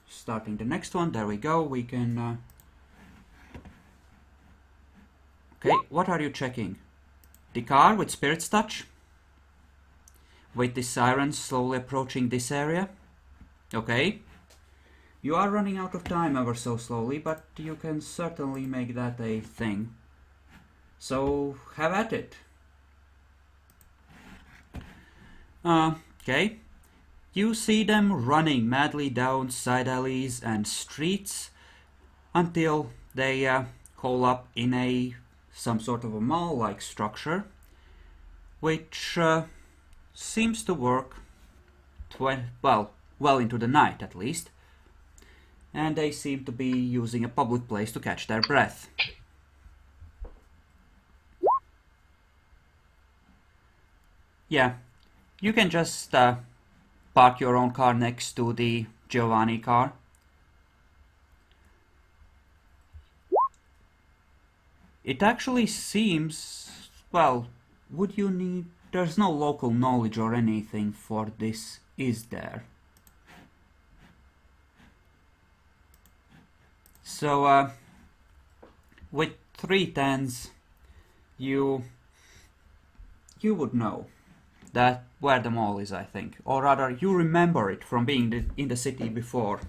starting the next one. There we go. We can... Okay, what are you checking? The car with Spirit's Touch? With the sirens slowly approaching this area? Okay. You are running out of time ever so slowly, but you can certainly make that a thing. So, have at it. Okay. You see them running madly down side alleys and streets until they hole up in some sort of a mall-like structure, which seems to work well into the night at least, and they seem to be using a public place to catch their breath. Yeah, you can just park your own car next to the Giovanni car. It actually seems, well, would you need... There's no local knowledge or anything for this, is there? So, with 3 tens, you would know that where the mall is, I think. Or rather, you remember it from being in the city before.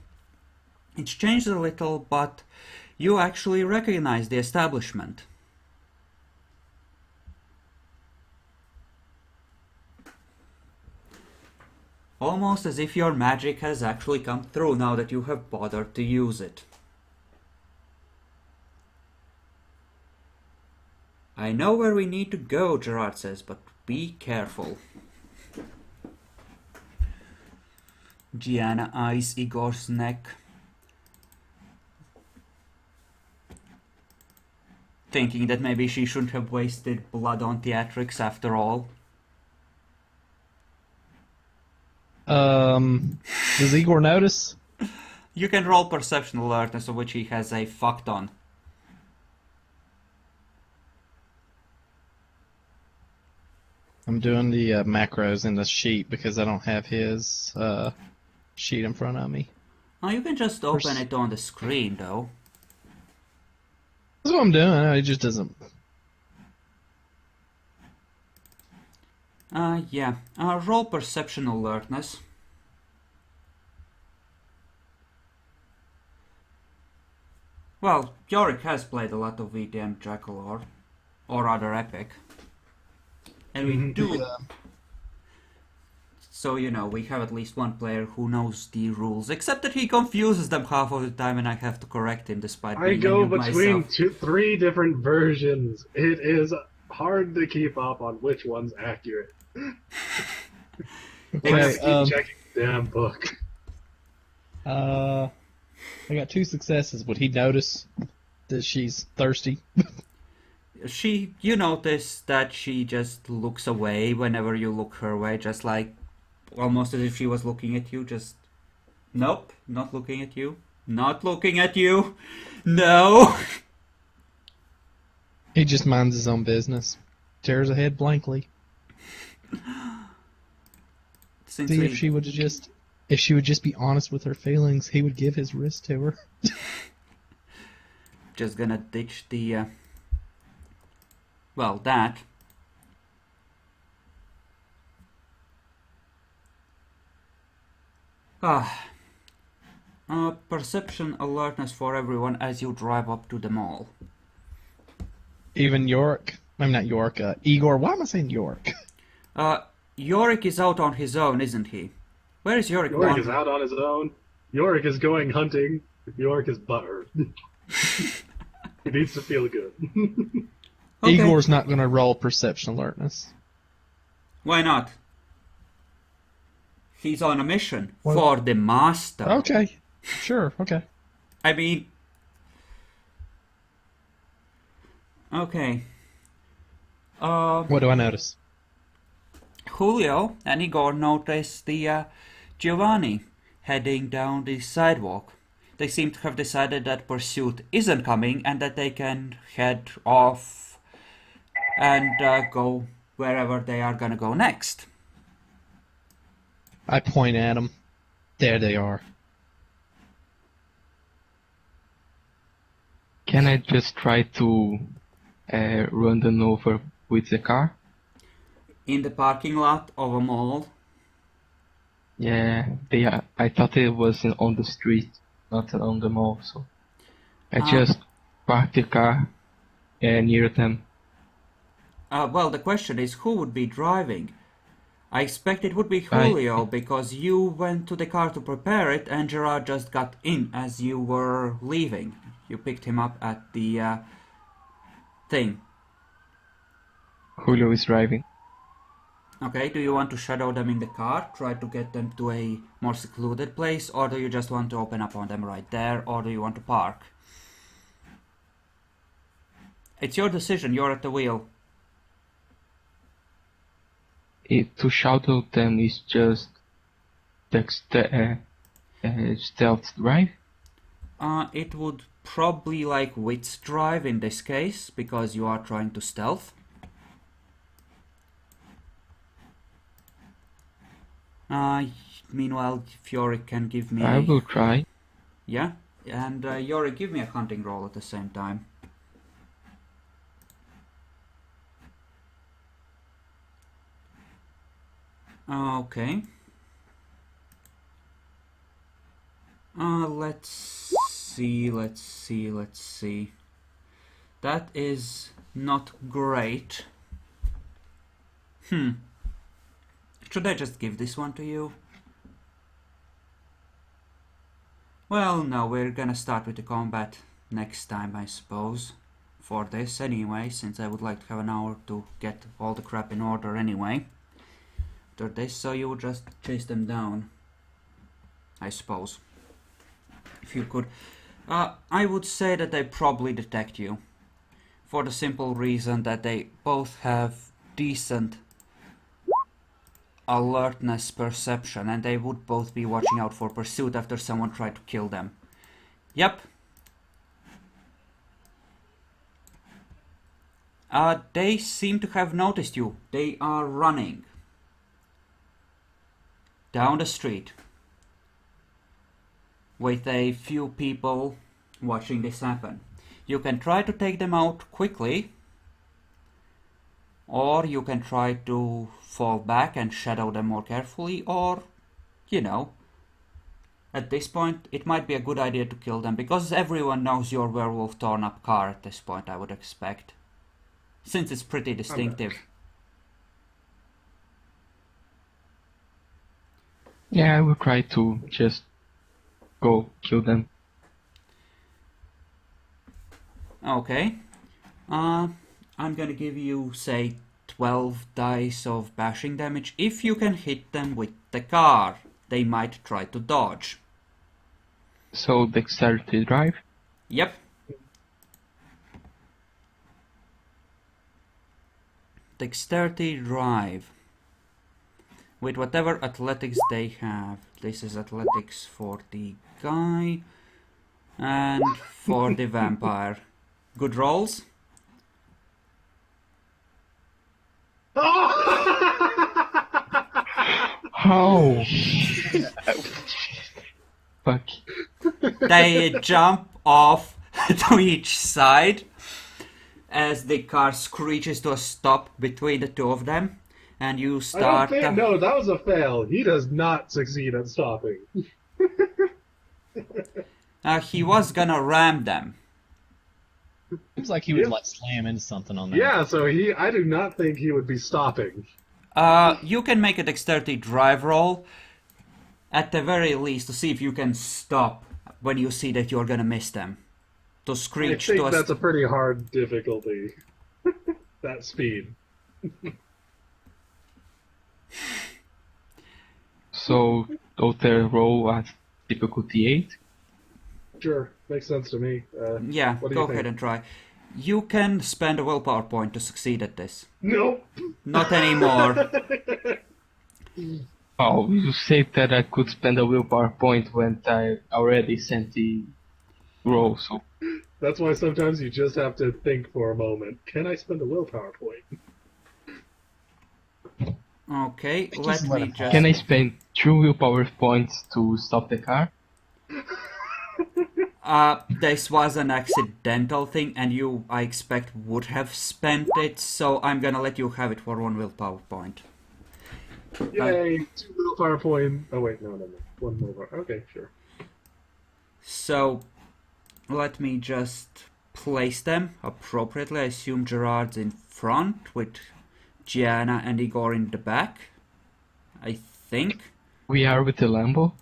It's changed a little, but you actually recognize the establishment. Almost as if your magic has actually come through now that you have bothered to use it. I know where we need to go, Gerard says, but be careful. Gianna eyes Igor's neck, thinking that maybe she shouldn't have wasted blood on theatrics after all. Does Igor notice? You can roll perception alertness, of which he has a fucked on. I'm doing the macros in the sheet because I don't have his sheet in front of me. Oh, you can just open it on the screen, though. That's what I'm doing. It just doesn't. Yeah. Roll perception alertness. Well, Yorick has played a lot of VTM Jackal or other Epic. And we do... So, you know, we have at least one player who knows the rules, except that he confuses them half of the time and I have to correct him despite being a noob myself. I go between 3 different versions. It is hard to keep up on which one's accurate. Okay, keep checking the damn book. I got 2 successes. Would he notice that she's thirsty? You notice that she just looks away whenever you look her way, just like, almost as if she was looking at you, just, nope, not looking at you, not looking at you, no! He just minds his own business. Stares ahead blankly. See, if she would just be honest with her feelings, he would give his wrist to her. Just gonna ditch the, well, that. Perception alertness for everyone as you drive up to the mall. Even Yorick. I'm not Yorick. Igor. Why am I saying Yorick? Yorick is out on his own, isn't he? Where is Yorick? Yorick is out on his own. Yorick is going hunting. Yorick is butthurt. He needs to feel good. Okay. Igor's not going to roll perception alertness. Why not? He's on a mission for the master. Okay. Sure, okay. I mean... Okay. What do I notice? Julio and Igor notice the Giovanni heading down the sidewalk. They seem to have decided that pursuit isn't coming and that they can head off and go wherever they are gonna go next. I point at them. There they are. Can I just try to run them over with the car? In the parking lot of a mall. Yeah, they are. I thought it was on the street, not on the mall. So I just parked the car near them. Well, the question is who would be driving? I expect it would be I- Julio because you went to the car to prepare it and Gerard just got in as you were leaving. You picked him up at the thing. Julio is driving. Okay, do you want to shadow them in the car, try to get them to a more secluded place, or do you just want to open up on them right there, or do you want to park? It's your decision, you're at the wheel. To shadow them is just stealth drive. It would probably like wits drive in this case, because you are trying to stealth. Meanwhile, Yorick can give me I will try. Yeah, and Yorick, give me a hunting roll at the same time. Okay. Let's see. That is not great. Should I just give this one to you? Well, no, we're gonna start with the combat next time, I suppose. For this anyway, since I would like to have an hour to get all the crap in order anyway. After this, so you would just chase them down, I suppose. If you could. I would say that they probably detect you. For the simple reason that they both have decent alertness perception, and they would both be watching out for pursuit after someone tried to kill them. Yep. They seem to have noticed you. They are running down the street with a few people watching this happen. You can try to take them out quickly, or you can try to fall back and shadow them more carefully, or, you know, at this point it might be a good idea to kill them, because everyone knows your werewolf torn up car at this point, I would expect. Since it's pretty distinctive. Yeah, I will try to just go kill them. Okay. I'm gonna give you, say, 12 dice of bashing damage. If you can hit them with the car, they might try to dodge. So dexterity drive. Yep. Dexterity drive. With whatever athletics they have. This is athletics for the guy and for the vampire. Good rolls. How? Fuck. They jump off to each side as the car screeches to a stop between the two of them, and you start. No, that was a fail. He does not succeed at stopping. He was gonna ram them. Seems like he would like slam into something on that. Yeah, so I do not think he would be stopping. You can make a dexterity drive roll at the very least to see if you can stop when you see that you're gonna miss them. To I screech think to a that's a pretty hard difficulty. That speed. So total roll at difficulty 8. Sure, makes sense to me. Yeah, what do go you think? ahead and try. You can spend a willpower point to succeed at this. Nope. Not anymore. Oh, you said that I could spend a willpower point when I already sent the roll, so... That's why sometimes you just have to think for a moment. Can I spend a willpower point? Okay, Just let let me it just... Can I spend 2 willpower points to stop the car? This was an accidental thing, and you, I expect, would have spent it, so I'm gonna let you have it for 1 willpower point. Yay! 2 willpower point. Oh wait, no. 1 willpower. Okay, sure. So, let me just place them appropriately. I assume Gerard's in front, with Gianna and Igor in the back. I think. We are with the Lambo.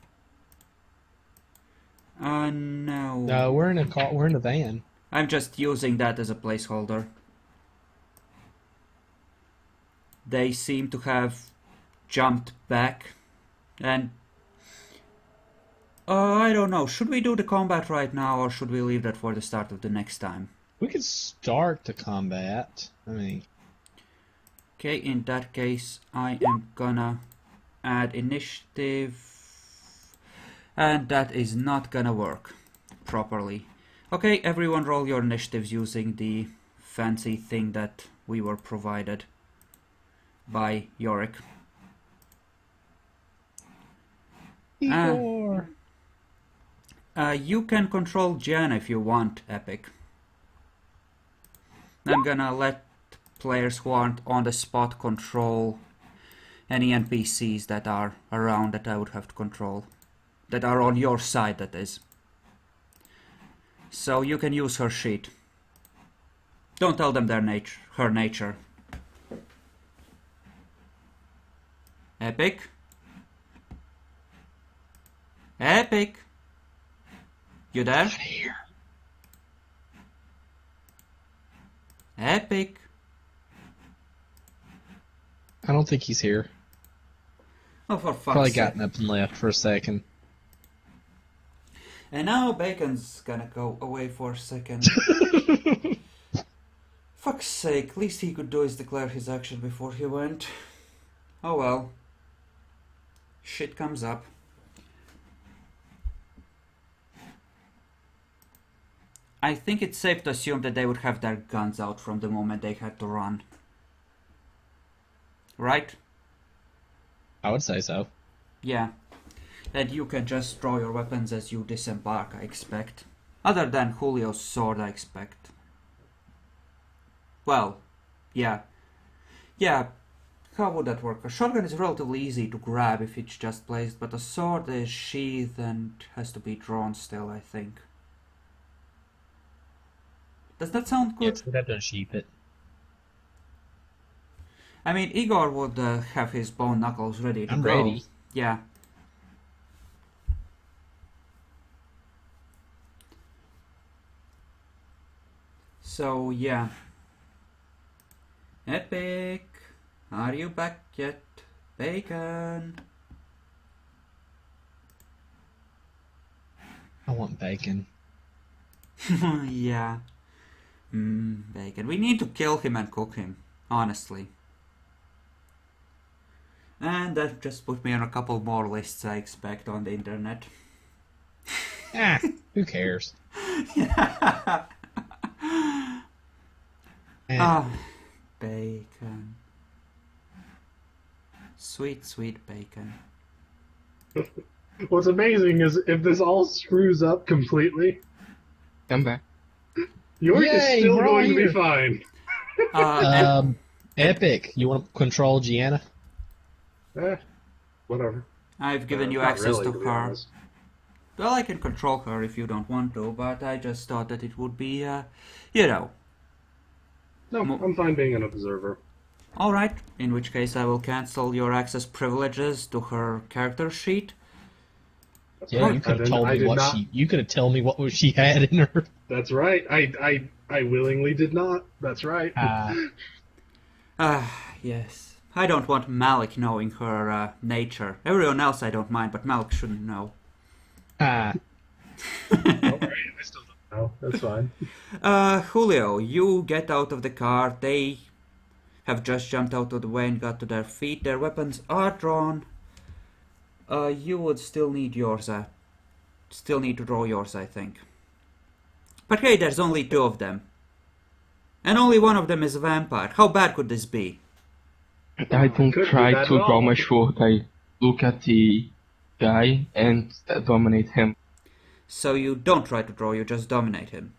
No. No, we're in a car. We're in a van. I'm just using that as a placeholder. They seem to have jumped back, and I don't know. Should we do the combat right now, or should we leave that for the start of the next time? We could start the combat. I mean, Okay, in that case, I am gonna add initiative, and that is not gonna work properly. Okay, everyone roll your initiatives using the fancy thing that we were provided by Yorick. Igor. You can control Gianna if you want, Epic. I'm gonna let players who aren't on the spot control any NPCs that are around that I would have to control. That are on your side, that is. So you can use her sheet. Don't tell them her nature. Epic? Epic? You there? Here. Epic? I don't think he's here. Oh, for fuck's Probably sake. gotten up and left for a second. And now Bacon's gonna go away for a second. Fuck's sake, least he could do is declare his action before he went. Oh well. Shit comes up. I think it's safe to assume that they would have their guns out from the moment they had to run. Right? I would say so. Yeah. And you can just draw your weapons as you disembark, I expect. Other than Julio's sword, I expect. Well, yeah. Yeah, how would that work? A shotgun is relatively easy to grab if it's just placed, but a sword is sheathed and has to be drawn still, I think. Does that sound good? Yes, we'd have to sheep it. I mean, Igor would have his bone knuckles ready to I'm go. ready. Yeah. So, yeah. Epic! Are you back yet? Bacon! I want bacon. Yeah. Bacon. We need to kill him and cook him, honestly. And that just put me on a couple more lists I expect on the internet. Ah, who cares? Ah, bacon. Sweet, sweet bacon. What's amazing is if this all screws up completely, Come back. York is Yay, still we're all going to be here. fine. Epic. You want to control Gianna? Whatever. I've given you Not access really, to be her. honest. Well, I can control her if you don't want to, but I just thought that it would be, you know. No, I'm fine being an observer. Alright, in which case I will cancel your access privileges to her character sheet. Yeah, you could have told me what she. You could have told me what she had in her. That's right. I willingly did not. That's right. Yes. I don't want Malik knowing her nature. Everyone else I don't mind, but Malik shouldn't know. Alright, I still don't know. That's fine. Julio, you get out of the car. They have just jumped out of the way and got to their feet. Their weapons are drawn. You would still need yours. Still need to draw yours, I think. But hey, there's only 2 of them. And only one of them is a vampire. How bad could this be? I don't Could be try bad to at draw all. my sword. I look at the guy and dominate him. So you don't try to draw, you just dominate him.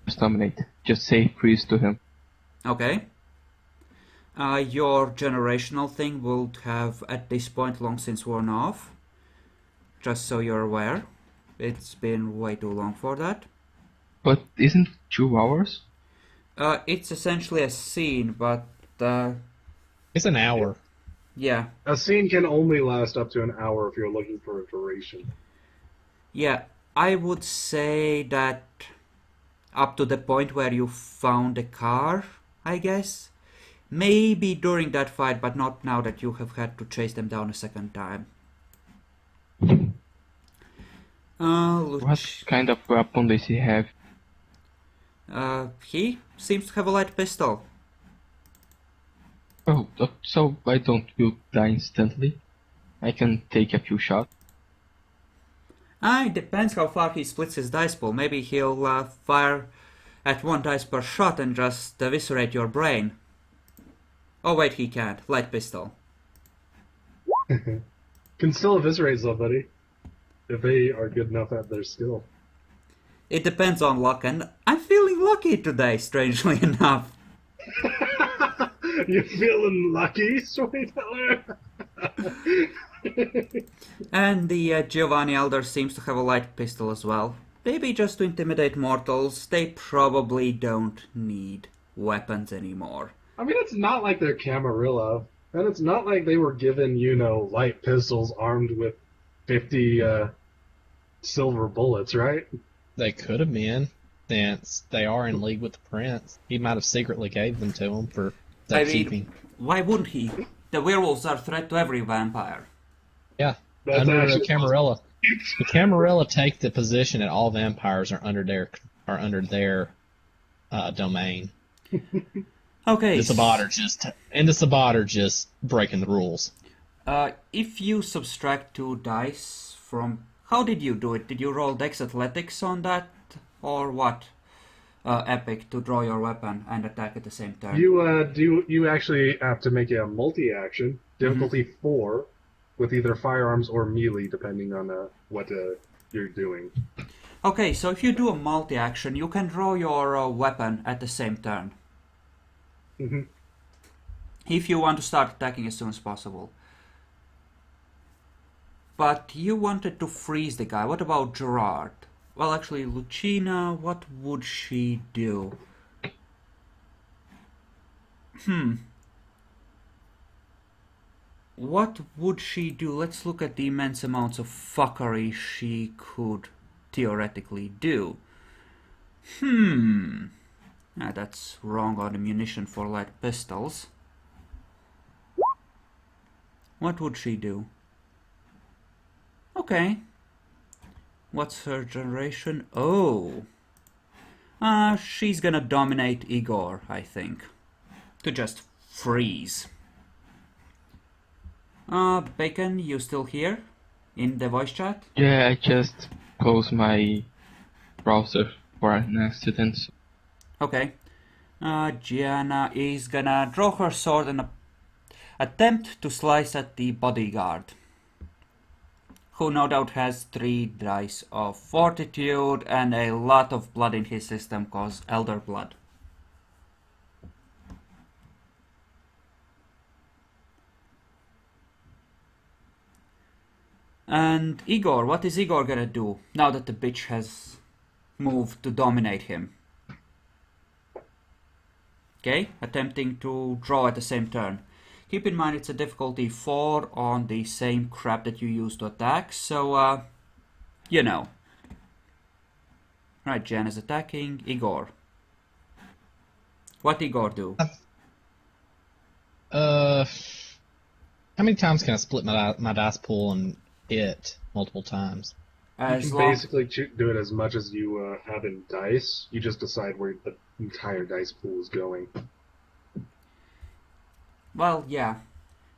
Just dominate. Just say freeze to him. Okay. Your generational thing will have, at this point, long since worn off. Just so you're aware. It's been way too long for that. But isn't 2 hours? It's essentially a scene, but It's an hour. yeah. A scene can only last up to an hour if you're looking for a duration. Yeah, I would say that up to the point where you found the car, I guess. Maybe during that fight, but not now that you have had to chase them down a second time. What kind of weapon does he have? He seems to have a light pistol. Oh, so I don't will die instantly. I can take a few shots. It depends how far he splits his dice pool. Maybe he'll fire at 1 dice per shot and just eviscerate your brain. Oh wait, he can't. Light pistol. Can still eviscerate somebody if they are good enough at their skill. It depends on luck, and I'm feeling lucky today, strangely enough. You feeling lucky, Storyteller? And the Giovanni Elder seems to have a light pistol as well. Maybe just to intimidate mortals. They probably don't need weapons anymore. I mean, it's not like they're Camarilla, and it's not like they were given, light pistols armed with 50 silver bullets, right? They could have been, since they are in league with the prince. He might have secretly gave them to him for safekeeping. Why wouldn't he? The werewolves are a threat to every vampire. Yeah, That's under the actually Camarilla. The Camarilla take the position that all vampires are under their domain. Okay. The Sabbat are just breaking the rules. If you subtract 2 dice from... How did you do it? Did you roll Dex Athletics on that? Or what? Epic, to draw your weapon and attack at the same turn. You actually have to make a multi-action, difficulty 4, with either firearms or melee, depending on what you're doing. Okay, so if you do a multi-action, you can draw your weapon at the same turn. Mm-hmm. If you want to start attacking as soon as possible. But you wanted to freeze the guy. What about Gerard? Well, actually, Lucina, what would she do? What would she do? Let's look at the immense amounts of fuckery she could theoretically do. That's wrong on the munition for light pistols. What would she do? Okay. What's her generation? Oh. She's gonna dominate Igor, I think. To just freeze. Bacon, you still here? In the voice chat? Yeah, I just closed my browser for an accident. Okay. Gianna is gonna draw her sword and attempt to slice at the bodyguard, who no doubt has 3 dice of fortitude and a lot of blood in his system cause elder blood. And Igor, what is Igor gonna do now that the bitch has moved to dominate him? Okay, attempting to draw at the same turn. Keep in mind it's a difficulty 4 on the same crap that you use to attack, so, you know. Right, Jan is attacking Igor. What Igor do? How many times can I split my dice pool and hit multiple times? You As can long... basically do it as much as you have in dice. You just decide where the entire dice pool is going. Well, yeah.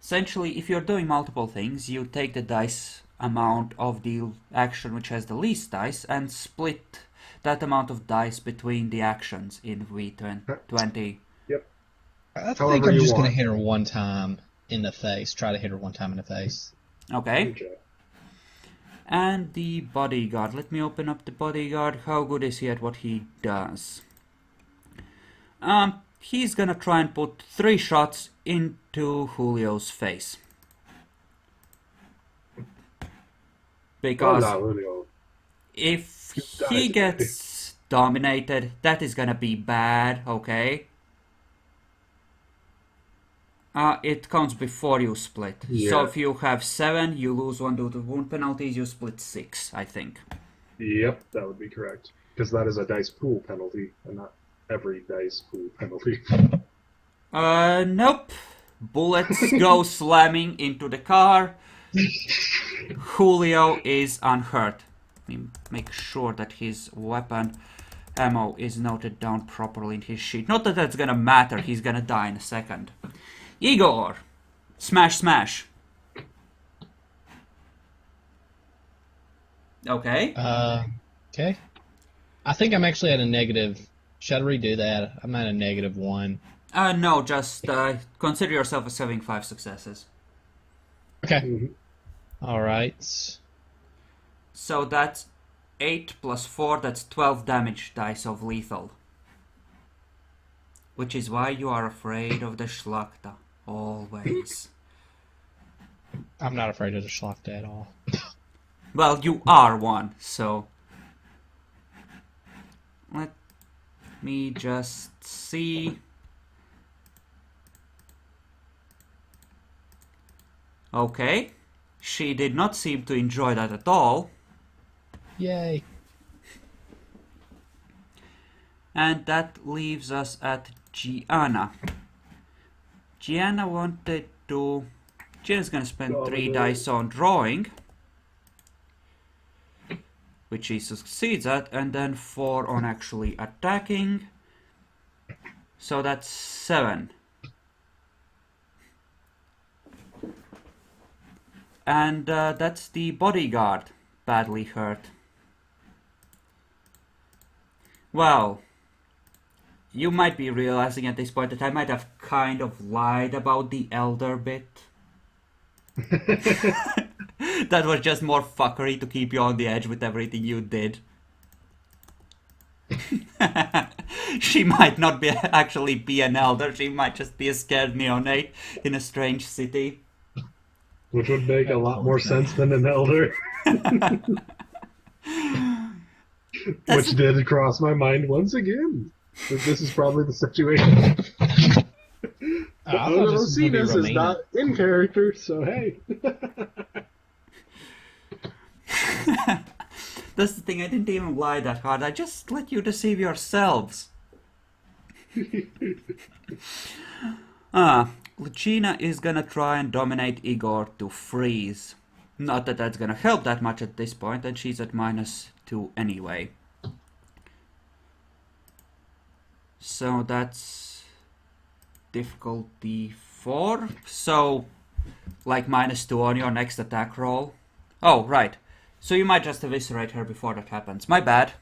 Essentially, if you're doing multiple things, you take the dice amount of the action which has the least dice and split that amount of dice between the actions in V20. Yep. I think However I'm you just going want. to hit her one time in the face. Try to hit her one time in the face. Okay. Okay. And the bodyguard. Let me open up the bodyguard. How good is he at what he does? He's gonna try and put 3 shots into Julio's face. Because Hola, Julio. if You die he today. gets dominated, that is gonna be bad, okay? It counts before you split. So Yeah. if you have 7, you lose 1 due to wound penalties, you split 6, I think. Yep, that would be correct. Because that is a dice pool penalty, and not every dice pool penalty. Nope. Bullets go slamming into the car. Julio is unhurt. Let me make sure that his weapon ammo is noted down properly in his sheet. Not that that's gonna matter, he's gonna die in a second. Igor! Smash, smash. Okay. Okay. I think I'm actually at a negative. Should I redo that? I'm at a -1. No, just consider yourself as having 5 successes. Okay. Mhm. All right. So that's 8 plus 4, that's 12 damage dice of lethal. Which is why you are afraid of the Schlachta. Always. I'm not afraid of the Schlachta at all. Well, you are one, so... Let me just see... Okay. She did not seem to enjoy that at all. Yay. And that leaves us at Gianna. Gianna wanted to... Gianna's gonna spend 3 dice on drawing, which she succeeds at, and then 4 on actually attacking. So that's 7. And that's the bodyguard, badly hurt. Well, you might be realizing at this point that I might have kind of lied about the elder bit. That was just more fuckery to keep you on the edge with everything you did. She might not be actually be an elder, she might just be a scared neonate in a strange city. Which would make a lot more sense than an elder. Which did cross my mind once again. That this is probably the situation. I thought this was gonna be Oceanus is Romania. not in character, so hey. That's the thing, I didn't even lie that hard, I just let you deceive yourselves. Lucina is gonna try and dominate Igor to freeze. Not that that's gonna help that much at this point, and she's at -2 anyway. So that's difficulty 4. So, like -2 on your next attack roll. Oh, right. So you might just eviscerate her before that happens. My bad.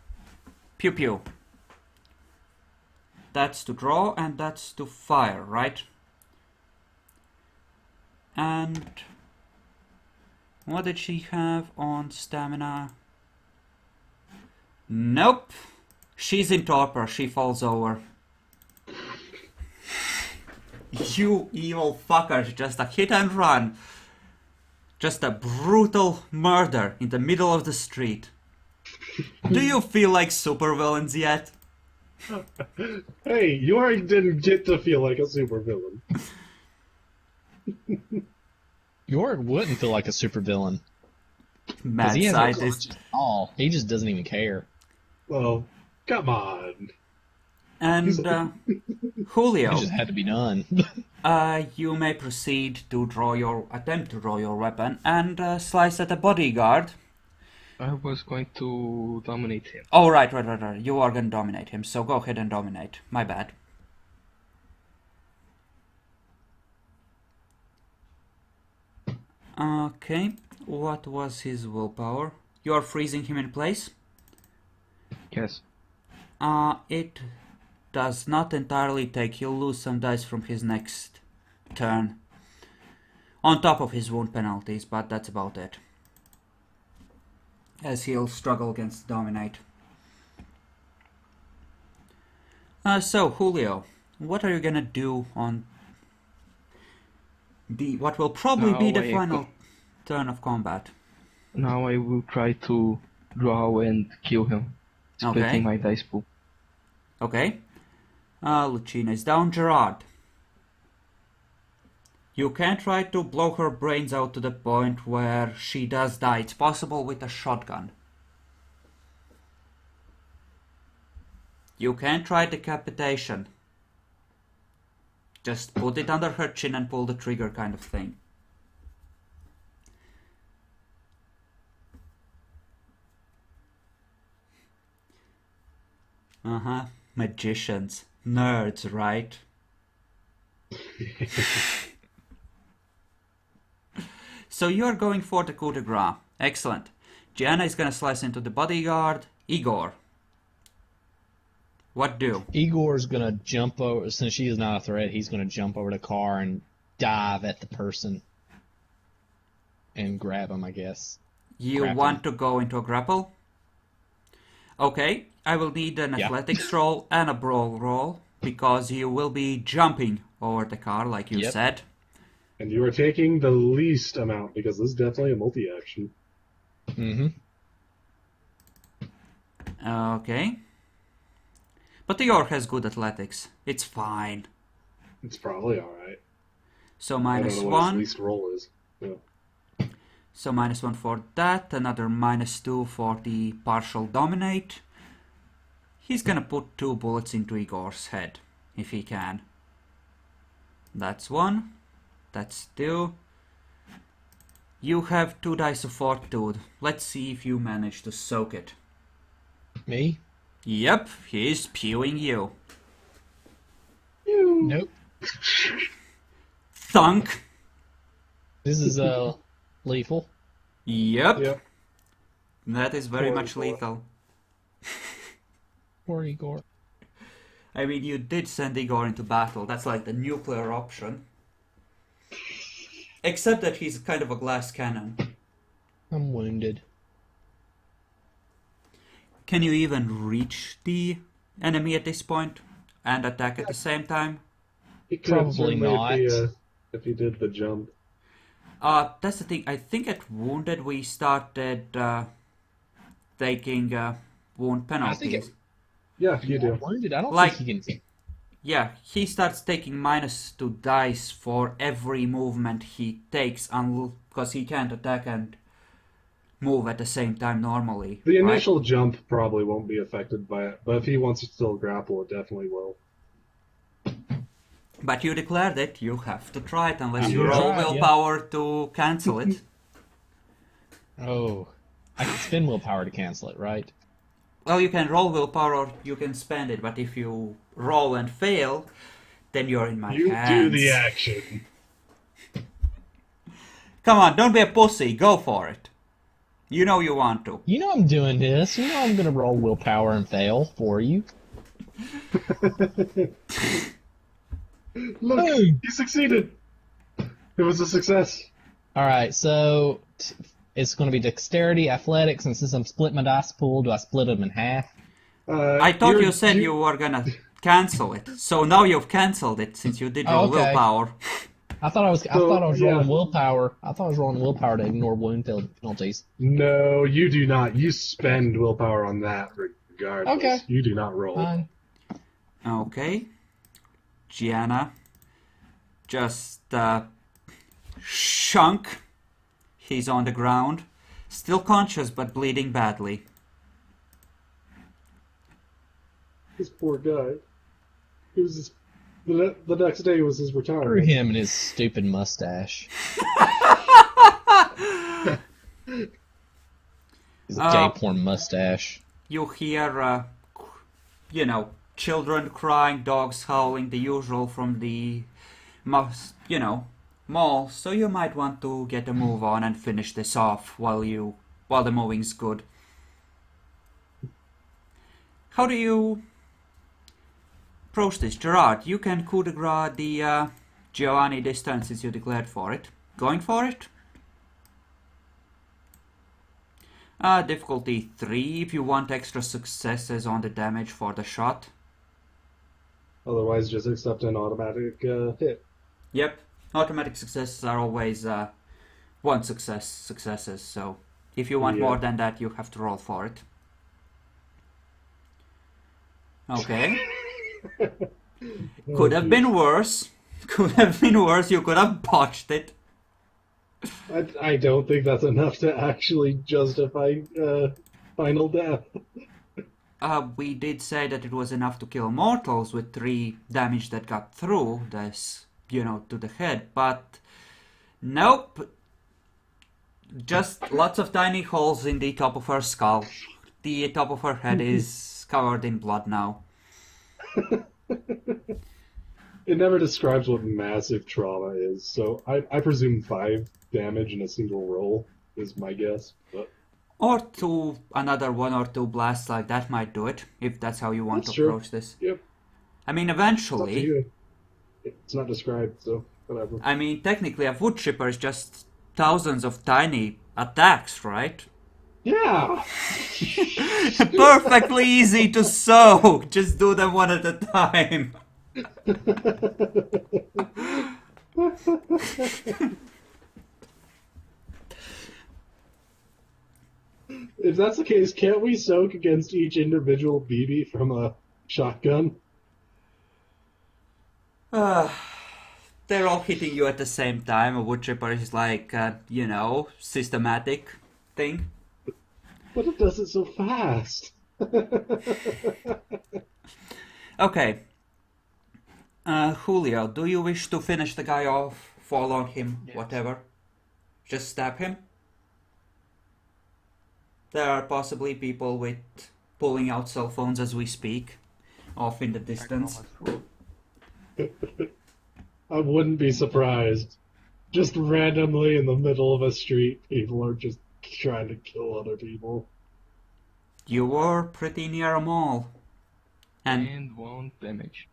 Pew pew. That's to draw and that's to fire, right? And what did she have on stamina? Nope. She's in torpor. She falls over. You evil fuckers. Just a hit and run. Just a brutal murder in the middle of the street. Do you feel like supervillains yet? Hey, you already didn't get to feel like a supervillain. York wouldn't feel like a supervillain. Mad He has no scientist. conscience at all. He just doesn't even care. Well, come on. And It Julio, just had to be done. you may proceed to attempt to draw your weapon and slice at a bodyguard. I was going to dominate him. Oh, right. You are going to dominate him, so go ahead and dominate. My bad. Okay, what was his willpower? You are freezing him in place? Yes. It does not entirely take. He'll lose some dice from his next turn. On top of his wound penalties, but that's about it. as he'll struggle against Dominate. So, Julio, what are you gonna do on what will probably be the final turn of combat? Now I will try to draw and kill him, splitting my dice pool. Okay. Lucina is down. Gerard. You can try to blow her brains out to the point where she does die. It's possible with a shotgun. You can try decapitation. Just put it under her chin and pull the trigger kind of thing. Magicians. Nerds, right? So you're going for the coup de grace. Excellent. Gianna is gonna slice into the bodyguard. Igor. What do? Igor's gonna jump over, since she is not a threat, he's gonna jump over the car and dive at the person. And grab him, I guess. You want to go into a grapple? Okay, I will need an athletics roll and a brawl roll, because you will be jumping over the car, like you said. And you are taking the least amount, because this is definitely a multi-action. Mm-hmm. Okay. But Igor has good athletics. It's fine. It's probably alright. So I don't minus know what one. his least roll is. Yeah. So minus one for that, another minus two for the partial dominate. He's gonna put 2 bullets into Igor's head, if he can. That's 1. That's 2. You have 2 dice of fortitude. Let's see if you manage to soak it. Me? Yep, he's pewing you. Nope. Thunk. This is lethal. Yep. That is very Poor much Igor. lethal. Poor Igor. I mean, you did send Igor into battle. That's like the nuclear option. Except that he's kind of a glass cannon. I'm wounded. Can you even reach the enemy at this point and attack at the same time? He could Probably certainly not. If he did the jump. That's the thing. I think at Wounded we started taking wound penalties. Yeah, you do. Wounded? I don't Like- think he can. Yeah, he starts taking -2 dice for every movement he takes, because he can't attack and move at the same time normally. The right? initial jump probably won't be affected by it, but if he wants to still grapple, it definitely will. But you declared it, you have to try it unless you Yeah. roll Try it, willpower to cancel it. Oh. I can spend willpower to cancel it, right? Well, you can roll willpower or you can spend it, but if you roll and fail, then you're in my You hands. do the action. Come on, don't be a pussy, go for it. You know you want to. You know I'm doing this. You know I'm gonna roll willpower and fail for you. Look, Boom. he succeeded. It was a success. Alright, so it's gonna be dexterity, athletics, and since I'm splitting my dice pool, do I split them in half? I thought you said you were gonna cancel it, so now you've cancelled it since you did roll okay. willpower. I thought I was yeah. rolling willpower. I thought I was rolling willpower to ignore wound penalties. No, you do not. You spend willpower on that regardless. Okay. You do not roll. Fine. Okay. Gianna. Just shunk. He's on the ground. Still conscious but bleeding badly. This poor guy. It was his, the next day was his Screw retirement. him and his stupid mustache. His gay porn mustache. You hear, children crying, dogs howling, the usual from the, mall. So you might want to get a move on and finish this off while the moving's good. How do you approach this? Gerard, you can coup de grace the Giovanni this turn since you declared for it. Going for it? Difficulty 3 if you want extra successes on the damage for the shot. Otherwise, just accept an automatic hit. Yep, automatic successes are always one successes, so if you want more than that, you have to roll for it. Okay. Could have been worse. Could have been worse. You could have botched it. I don't think that's enough to actually justify final death. We did say that it was enough to kill mortals with 3 damage that got through this, to the head, but nope. Just lots of tiny holes in the top of her skull. The top of her head is covered in blood now. It never describes what massive trauma is, so I presume 5 damage in a single roll is my guess. But Or another 1 or 2 blasts like that might do it, if that's how you want to approach this. Yep. I mean, It's up to eventually, you. It's not described, so whatever. I mean, technically a wood chipper is just thousands of tiny attacks, right? Yeah! Perfectly easy to sew! Just do them one at a time. If that's the case, can't we soak against each individual BB from a shotgun? They're all hitting you at the same time. A wood chipper is like, systematic thing. But it does it so fast. Okay. Julio, do you wish to finish the guy off? Fall on him? Yes. Whatever? Just stab him? There are possibly people with pulling out cell phones as we speak, off in the distance. I wouldn't be surprised. Just randomly in the middle of a street, people are just trying to kill other people. You were pretty near a mall. And 1 damage.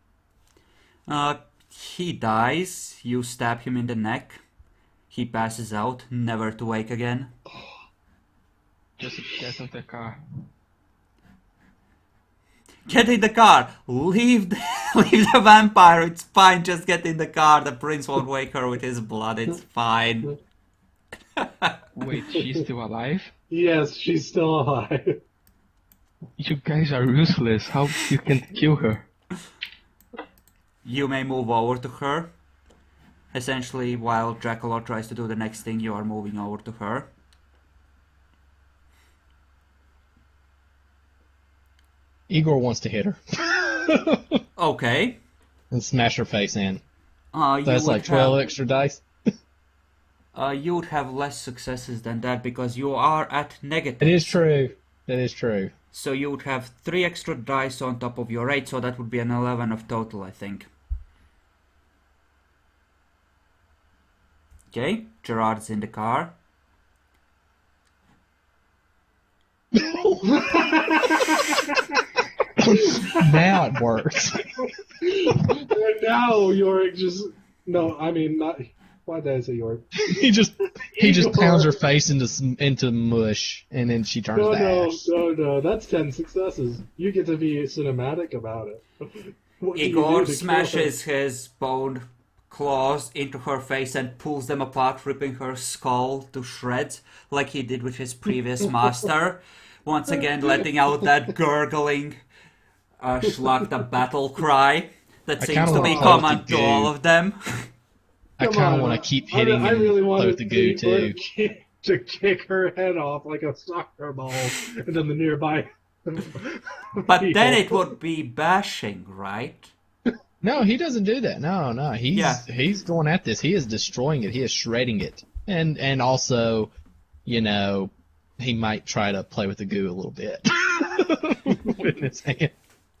He dies, you stab him in the neck, he passes out, never to wake again. Just get in the car. Get in the car! Leave the vampire, it's fine, just get in the car, the prince won't wake her with his blood, it's fine. Wait, she's still alive? Yes, she's still alive. You guys are ruthless. How you can kill her? You may move over to her. Essentially, while Dracula tries to do the next thing, you are moving over to her. Igor wants to hit her Okay. and smash her face in. You That's would like 12 have, extra dice. you would have less successes than that because you are at negative. It is true. That is true. So you would have 3 extra dice on top of your 8, so that would be an 11 of total, I think. Okay, Gerard's in the car. Now it works. And now Yorick just... No, I mean, not... Why did I say Yorick? he just pounds her face into mush, and then she turns to ash. No, that's 10 successes. You get to be cinematic about it. What do you do Igor to kill smashes his bone claws into her face and pulls them apart, ripping her skull to shreds, like he did with his previous master. Once again, letting out that gurgling Schlachta battle cry that I seems kinda to wanna be play with common the to goo. all of them. I Come kind of on, want to keep hitting I and really play wanted with the goo too. to kick her head off like a soccer ball into the nearby. But then it would be bashing, right? No, he doesn't do that. No, he's going at this. He is destroying it. He is shredding it, and also, he might try to play with the goo a little bit. With his hand.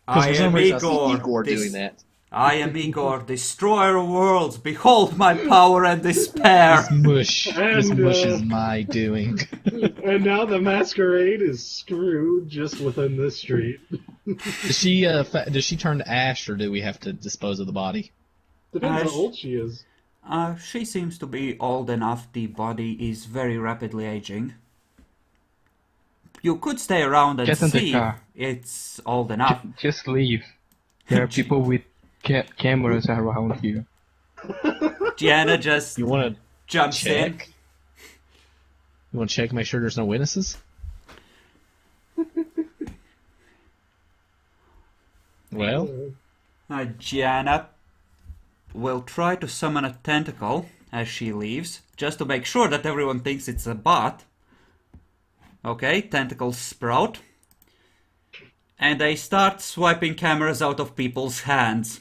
'Cause I for some am reason I see Igor. Igor This- doing that. I am Igor, destroyer of worlds. Behold my power and despair. This mush And, is my doing. And now the masquerade is screwed just within this street. Does she turn to ash, or do we have to dispose of the body? Depends Ash. how old she is. She seems to be old enough. The body is very rapidly aging. You could stay around and Get in the see. car. It's old enough. Just leave. There are people with cameras around here. Gianna just You want to jumps in. check? You want to check, make sure there's no witnesses? Well, Gianna will try to summon a tentacle as she leaves, just to make sure that everyone thinks it's a bot. Okay, tentacles sprout. And they start swiping cameras out of people's hands.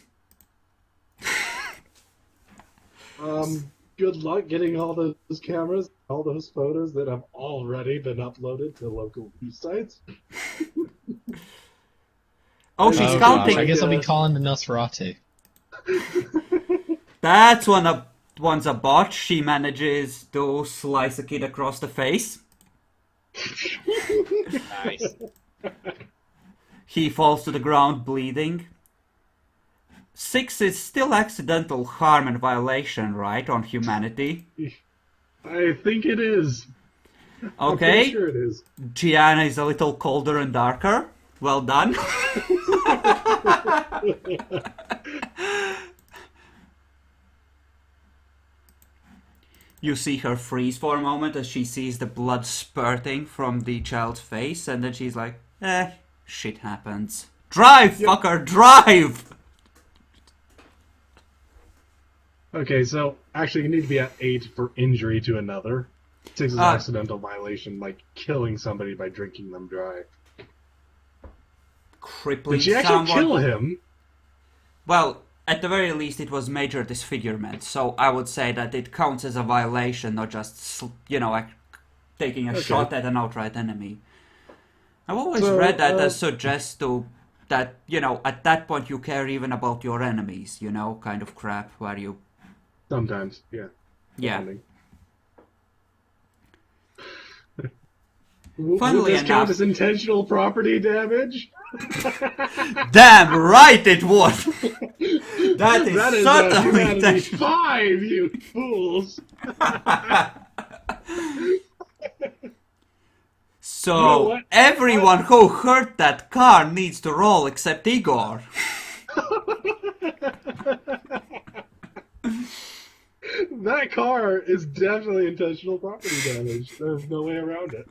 Good luck getting all those cameras, all those photos that have already been uploaded to local news sites. Oh, she's oh counting. gosh, I guess I'll be calling the Nosferatu. That's one's a bot. She manages to slice a kid across the face. Nice. He falls to the ground bleeding. 6 is still accidental harm and violation, right, on humanity? I think it is. I'm Okay. pretty sure it is. Gianna is a little colder and darker. Well done. You see her freeze for a moment as she sees the blood spurting from the child's face, and then she's like, shit happens. Drive, fucker, drive! Okay, so actually you need to be at 8 for injury to another. 6 is accidental violation, like killing somebody by drinking them dry. Crippling Did she actually someone. kill him? Well, at the very least, it was major disfigurement, so I would say that it counts as a violation, not just, like taking a shot at an outright enemy. I've always read that as suggests to that, at that point you care even about your enemies, kind of crap, where you... Sometimes, yeah. Yeah. Depending. Funnily Would this count enough- as intentional property damage? Damn right it would! That is That is certainly humanity intentional. 5, you fools! So, You know what? everyone who hurt that car needs to roll except Igor. That car is definitely intentional property damage. There's no way around it.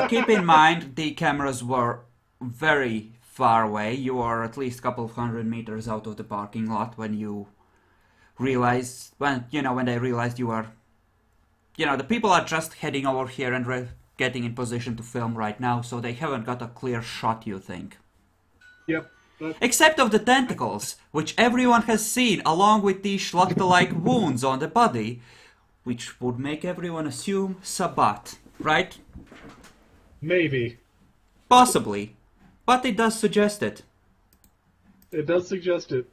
Keep in mind, the cameras were very far away. You are at least a couple of 100 meters out of the parking lot when you realize, when they realized you are, the people are just heading over here and getting in position to film right now, so they haven't got a clear shot, you think. Yep. Except of the tentacles, which everyone has seen, along with the Schlachter-like wounds on the body, which would make everyone assume Sabat, right? Maybe. Possibly. But it does suggest it. It does suggest it.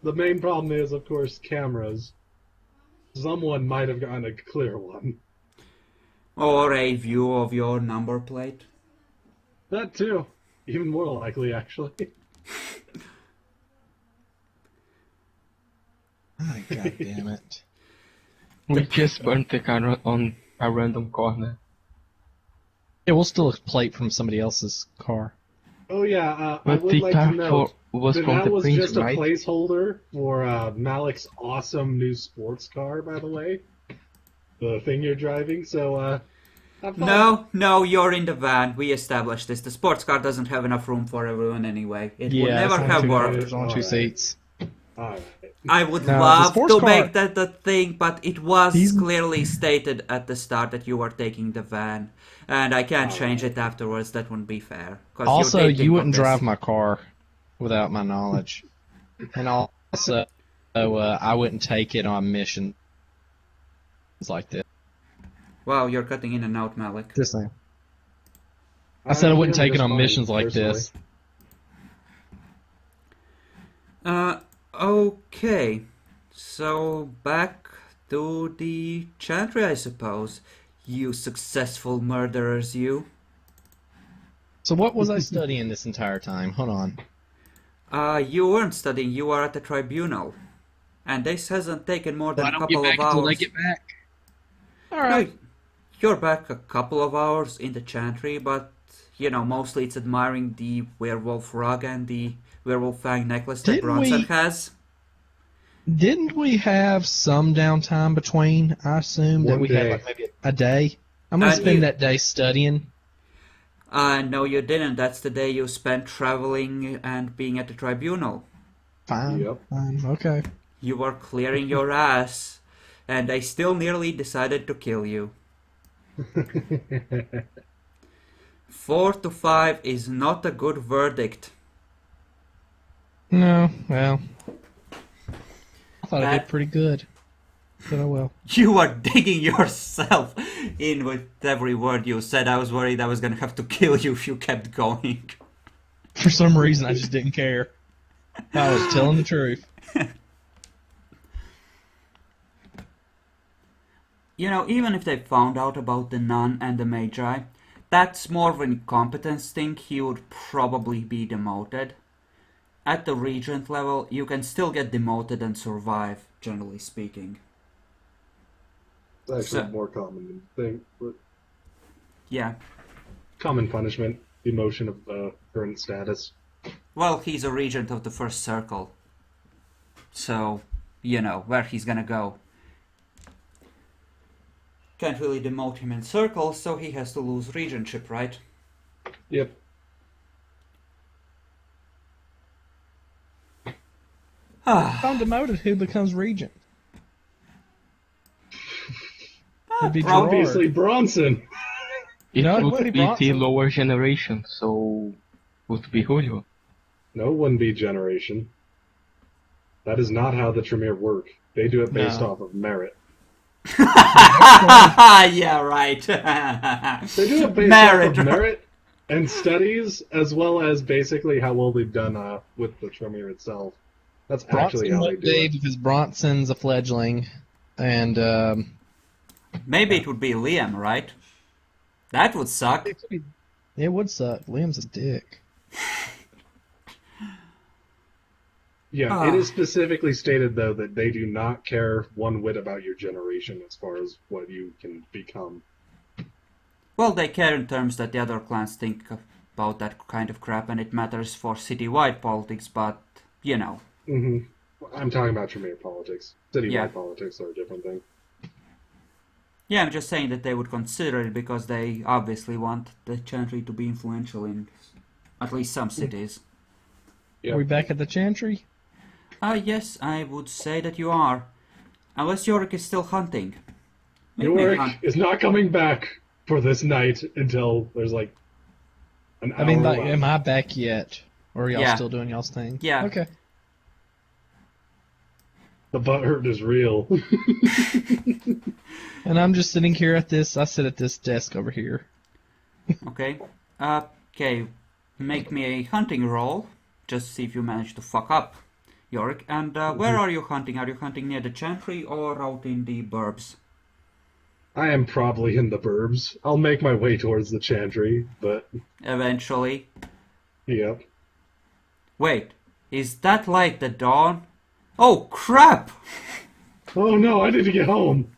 The main problem is, of course, cameras. Someone might have gotten a clear one. Or a view of your number plate. That too. Even more likely, actually. Oh, God damn it. We just burnt the car on a random corner. Yeah, we'll steal a plate from somebody else's car. Oh yeah, I But would the like to car note was that from that the was prince, just a right? placeholder for Malik's awesome new sports car, by the way. The thing you're driving, so, have fun. No, you're in the van. We established this. The sports car doesn't have enough room for everyone anyway. It would never have worked. There's only two Alright. seats. Alright. I would No, the love sports to car- make that the thing, but it was He's- clearly stated at the start that you were taking the van. And I can't change it afterwards. That wouldn't be fair. 'Cause Also, did think you of wouldn't this. drive my car without my knowledge. And also, I wouldn't take it on missions like this. Wow, you're cutting in and out, Malik. Just saying. I said I wouldn't hear take it just on fine, missions like personally. this. Okay. So, back to the Chantry, I suppose. You successful murderers, you. So what was I studying this entire time? Hold on. You weren't studying, you were at the tribunal. And this hasn't taken more than I a don't get couple back of until they hours. get back. All No, right. You're back a couple of hours in the Chantry, but, mostly it's admiring the werewolf rug and the werewolf fang necklace that Bronson has. Didn't we have some downtime between? I assume that we had like maybe a day. I'm going to spend that day studying. No, you didn't. That's the day you spent traveling and being at the tribunal. Fine. Yep. Fine. Okay. You were clearing your ass, and they still nearly decided to kill you. 4 to 5 is not a good verdict. No, well, I thought I did pretty good. But oh well. You are digging yourself in with every word you said. I was worried I was going to have to kill you if you kept going. For some reason, I just didn't care. I was telling the truth. Even if they found out about the nun and the magi, that's more of an incompetence thing. He would probably be demoted. At the regent level, you can still get demoted and survive, generally speaking. It's actually more common than you think, but... Yeah. Common punishment, demotion of current status. Well, he's a regent of the first circle. So, where he's gonna go. Can't really demote him in circles, so he has to lose regentship, right? Yep. If I'm demoted, who becomes regent? It'd be obviously Bronson. It would be the lower generation, so would be Julio. No, it wouldn't be generation. That is not how the Tremere work. They do it based off of merit. Yeah, right. They do it based off of merit and studies, as well as basically how well they've done with the Tremere itself. That's actually how they do it. Because Bronson's a fledgling, and maybe it would be Liam, right? That would suck. It would suck. Liam's a dick. Yeah, it is specifically stated, though, that they do not care one whit about your generation as far as what you can become. Well, they care in terms that the other clans think about that kind of crap, and it matters for citywide politics, but, Mm-hmm. I'm talking about Tremere politics. Citywide politics are a different thing. Yeah, I'm just saying that they would consider it because they obviously want the Chantry to be influential in at least some cities. Are we back at the Chantry? Yes, I would say that you are. Unless Yorick is still hunting. Yorick is not coming back for this night until there's like an hour left. Am I back yet? Or are y'all still doing y'all's thing? Yeah. Okay. The butthurt is real. And I'm just sitting here at this. I sit at this desk over here. Okay. Okay. Make me a hunting roll. Just see if you manage to fuck up, Yorick. And where are you hunting? Are you hunting near the Chantry or out in the burbs? I am probably in the burbs. I'll make my way towards the Chantry, but... Eventually. Yep. Wait. Is that like the dawn? Oh, crap! Oh no, I need to get home.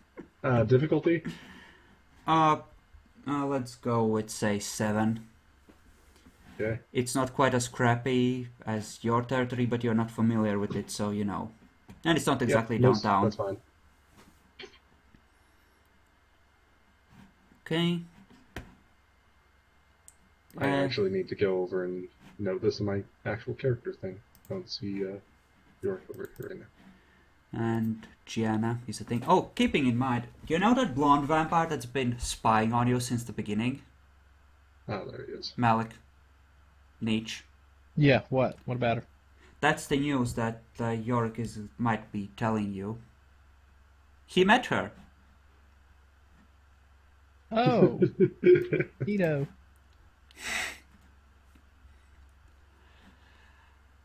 Difficulty? Let's go with, say, 7. Okay. It's not quite as crappy as your territory, but you're not familiar with it, so And it's not exactly downtown. That's fine. Okay. I actually need to go over and note this in my actual character thing. I don't see York over here right now. And Gianna is a thing. Oh, keeping in mind, do you know that blonde vampire that's been spying on you since the beginning? Oh, there he is. Malik. Nietzsche. Yeah, what? What about her? That's the news that Yorick might be telling you. He met her. Oh. Tito.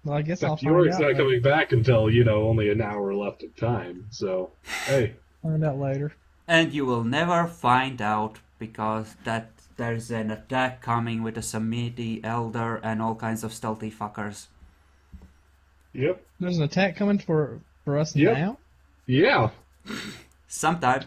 Well, I guess I'll find Yorick's out. not coming back until, only an hour left of time, so, hey. Find out later. And you will never find out because there's an attack coming with a Samiti Elder and all kinds of stealthy fuckers. Yep. There's an attack coming for us now? Yeah. Sometime.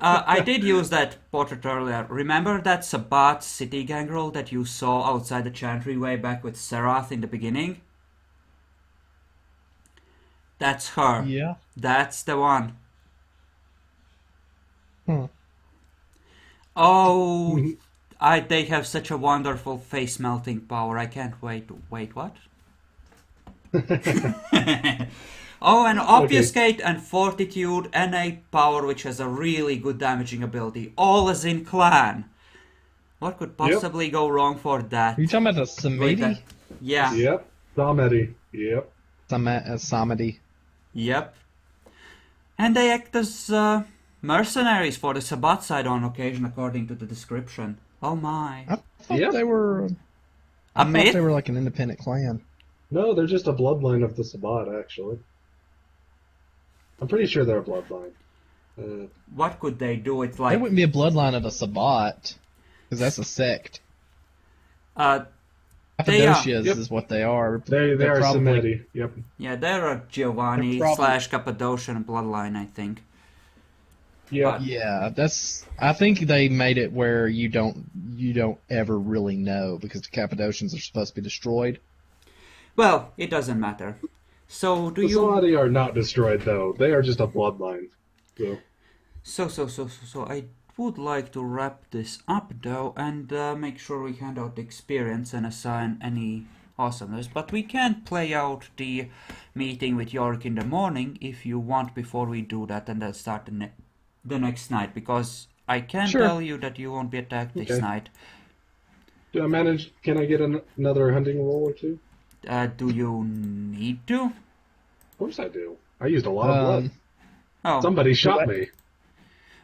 I did use that portrait earlier. Remember that Sabat city gang roll that you saw outside the Chantry way back with Serath in the beginning? That's her. Yeah. That's the one. Huh. Oh, they have such a wonderful face melting power. I can't wait. Wait, what? Oh, and Obfuscate and Fortitude, innate power, which has a really good damaging ability. All as in clan. What could possibly go wrong for that? Are you talking about the Samedi? Yeah. Yep. Samedi. Yep. Samedi. Yep. And they act as mercenaries for the Sabat side on occasion, according to the description. Oh my. I thought they were. A myth? They were like an independent clan. No, they're just a bloodline of the Sabat, actually. I'm pretty sure they're a bloodline. What could they do? It's They like wouldn't be a bloodline of a Sabat, because that's a sect. Cappadocias Yep. is what they are. They are probably- Samedi. Yep. yeah, they're a Giovanni They're probably- / Cappadocian bloodline, I think. Yeah. Yeah, that's. I think they made it where you don't ever really know because the Cappadocians are supposed to be destroyed. Well, it doesn't matter. So do The you? Samedi are not destroyed, though. They are just a bloodline. So. So I would like to wrap this up though, and make sure we hand out the experience and assign any awesomeness. But we can play out the meeting with Yorick in the morning if you want before we do that, and then start the next night, because I can Sure. tell you that you won't be attacked this Okay. night. Do I manage? Can I get another hunting roll or two? Do you need to? Of course I do. I used a lot of blood. Oh, Somebody shot me.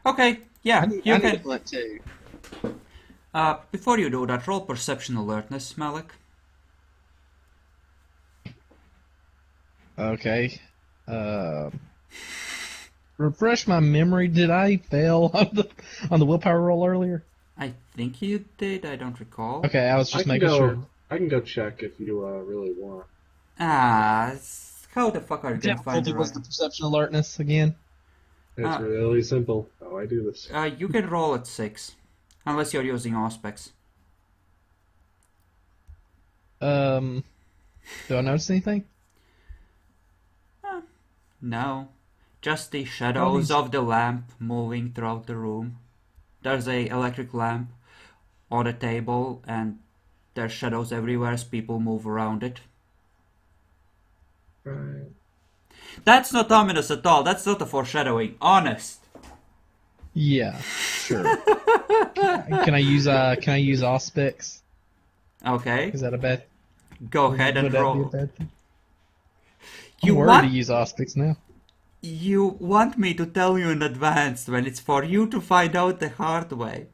okay. Yeah, you I need can. a blood too. Before you do that, roll perception alertness, Malik. Okay. Refresh my memory. Did I fail on the willpower roll earlier? I think you did. I don't recall. Okay, I was just I can making go. sure. I can go check if you really want. How the fuck are you gonna find Difficulty the was the right? perception alertness again. It's really simple. How I do this. You can roll at 6, unless you're using Auspex. Do I notice anything? No, just the shadows of the lamp moving throughout the room. There's a electric lamp on the table, and there's shadows everywhere as people move around it. Right. That's not ominous at all. That's not a foreshadowing. Honest. Yeah, sure. Can I use Auspex? Okay, Is that a bad? go ahead and would that be a roll. bad thing? You I'm worried want to use Auspex now. you want me to tell you in advance when it's for you to find out the hard way.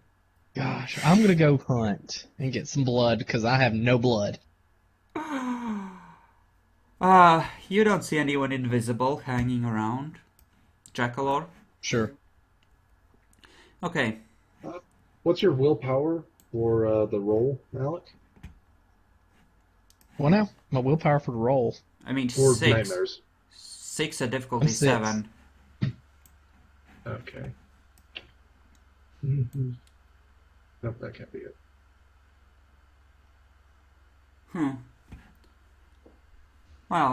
Gosh, I'm gonna go hunt and get some blood because I have no blood. You don't see anyone invisible hanging around, Jackalor? Sure. Okay, What's your willpower for the roll, Alec? Well, now my willpower for the roll. I mean Or 6. nightmares? 6 at difficulty I'm 6. 7. Okay. Mm-hmm. Nope, that can't be it. Well,